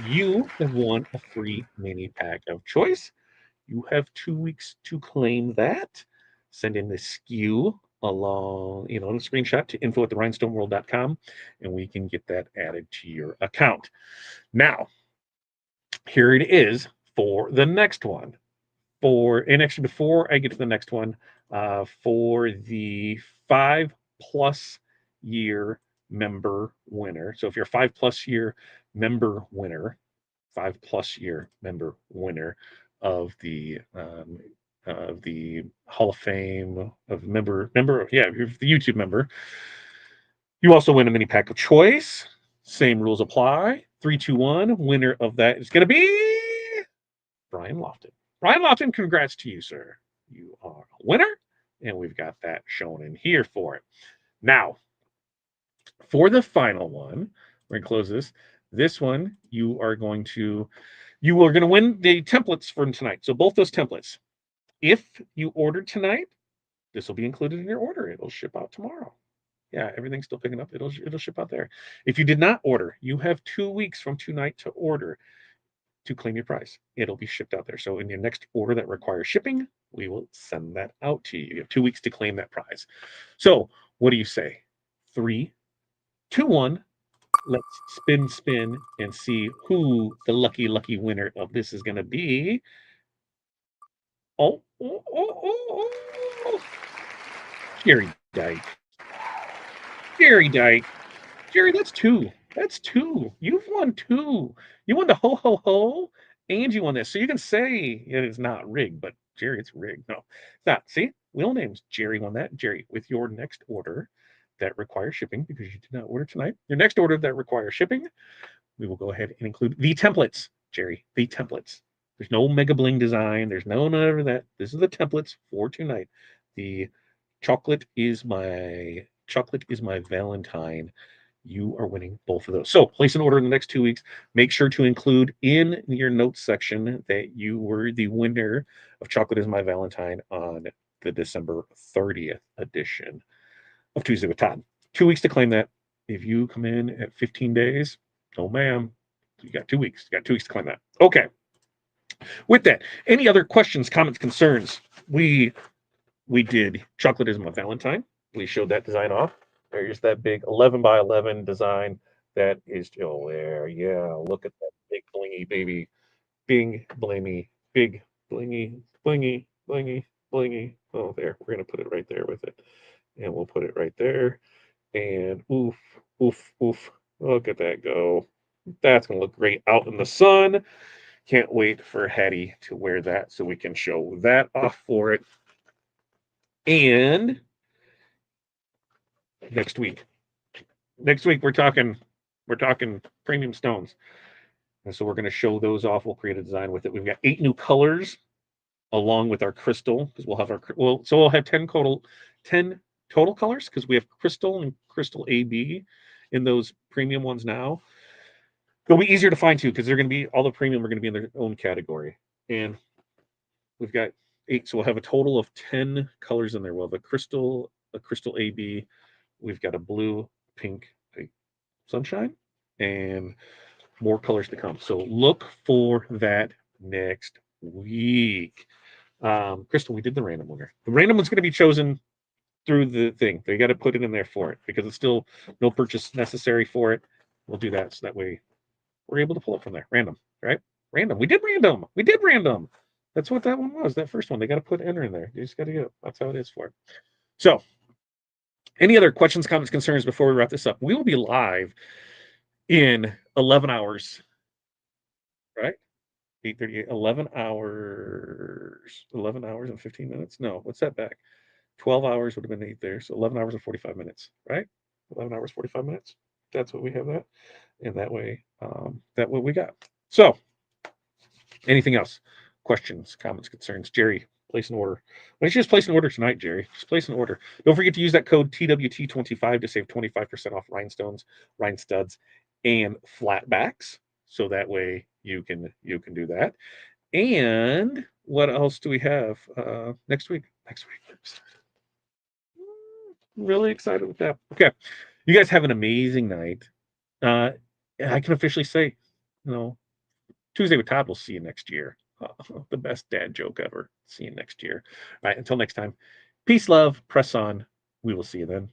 You have won a free mini pack of choice. You have 2 weeks to claim that. Send in the SKU along, a screenshot to info@therinestoneworld.com, and we can get that added to your account. Now, here it is for the next one. And actually, before I get to the next one, for the 5+ year member winner. So if you're a 5+ year member winner, 5+ year member winner of the Hall of Fame of yeah, you're the YouTube member. You also win a mini pack of choice. Same rules apply. 3, 2, 1. Winner of that is going to be Brian Lofton. Brian Lofton, congrats to you, sir. You are a winner, and we've got that shown in here for it. Now, for the final one, we're going to close this. This one, you are going to win the templates from tonight. So both those templates. If you order tonight, this will be included in your order. It'll ship out tomorrow. Yeah, everything's still picking up. It'll ship out there. If you did not order, you have 2 weeks from tonight to order to claim your prize. It'll be shipped out there. So in your next order that requires shipping, we will send that out to you. You have 2 weeks to claim that prize. So what do you say? 3, 2, 1. Let's spin and see who the lucky winner of this is going to be. Oh, oh, oh, oh, oh. Jerry Dyke. Jerry Dyke. Jerry, that's 2. That's 2. You've won 2. You won the ho ho ho, and you won this. So you can say it is not rigged, but Jerry, it's rigged. No, it's not. See, wheel names. Jerry won that. Jerry, with your next order that requires shipping, because you did not order tonight, your next order that requires shipping, we will go ahead and include the templates, Jerry. The templates. There's no mega bling design. There's none of that. This is the templates for tonight. The chocolate is my Valentine. You are winning both of those. So place an order in the next 2 weeks. Make sure to include in your notes section that you were the winner of Chocolate is My Valentine on the December 30th edition of Tuesday with Todd. 2 weeks to claim that. If you come in at 15 days, oh ma'am, you got 2 weeks. You got 2 weeks to claim that. Okay. With that, any other questions, comments, concerns? We did Chocolate is My Valentine. We showed that design off. There's that big 11 by 11 design that is still there. Yeah, look at that big blingy baby. Big blingy, big blingy, blingy, blingy, blingy. Oh, there. We're going to put it right there with it. And we'll put it right there. And oof, oof, oof. Look at that go. That's going to look great out in the sun. Can't wait for Hattie to wear that so we can show that off for it. And next week we're talking premium stones. And so we're going to show those off. We'll create a design with it. We've got 8 new colors along with our crystal, because we'll have 10 total colors, because we have crystal and crystal AB in those premium ones now. It'll be easier to find too, because they're going to be all the premium are going to be in their own category. And we've got 8, so we'll have a total of 10 colors in there. We'll have a crystal AB. We've got a blue, pink, a sunshine, and more colors to come. So look for that next week. Crystal, we did the random winner. The random one's going to be chosen through the thing. They got to put it in there for it, because it's still no purchase necessary for it. We'll do that so that way we're able to pull it from there. Random, right? Random. We did random. That's what that one was. That first one. They got to put enter in there. You just got to get it. That's how it is for it. So, any other questions, comments, concerns before we wrap this up? We will be live in 11 hours, right? 8:38, 11 hours, 11 hours and 15 minutes. No, what's that back? 12 hours would have been 8 there. So 11 hours and 45 minutes, right? 11 hours 45 minutes. That's what we have that, and that way, that what we got. So, anything else? Questions, comments, concerns? Jerry, place an order. Why don't you just place an order tonight, Jerry? Just place an order. Don't forget to use that code TWT25 to save 25% off Rhinestones, Rhinestuds, and flatbacks. So that way you can do that. And what else do we have next week? Next week, really excited with that. Okay, you guys have an amazing night. I can officially say, you know, Tuesday with Todd. We'll see you next year. The best dad joke ever. See you next year. All right, until next time. Peace, love, press on. We will see you then.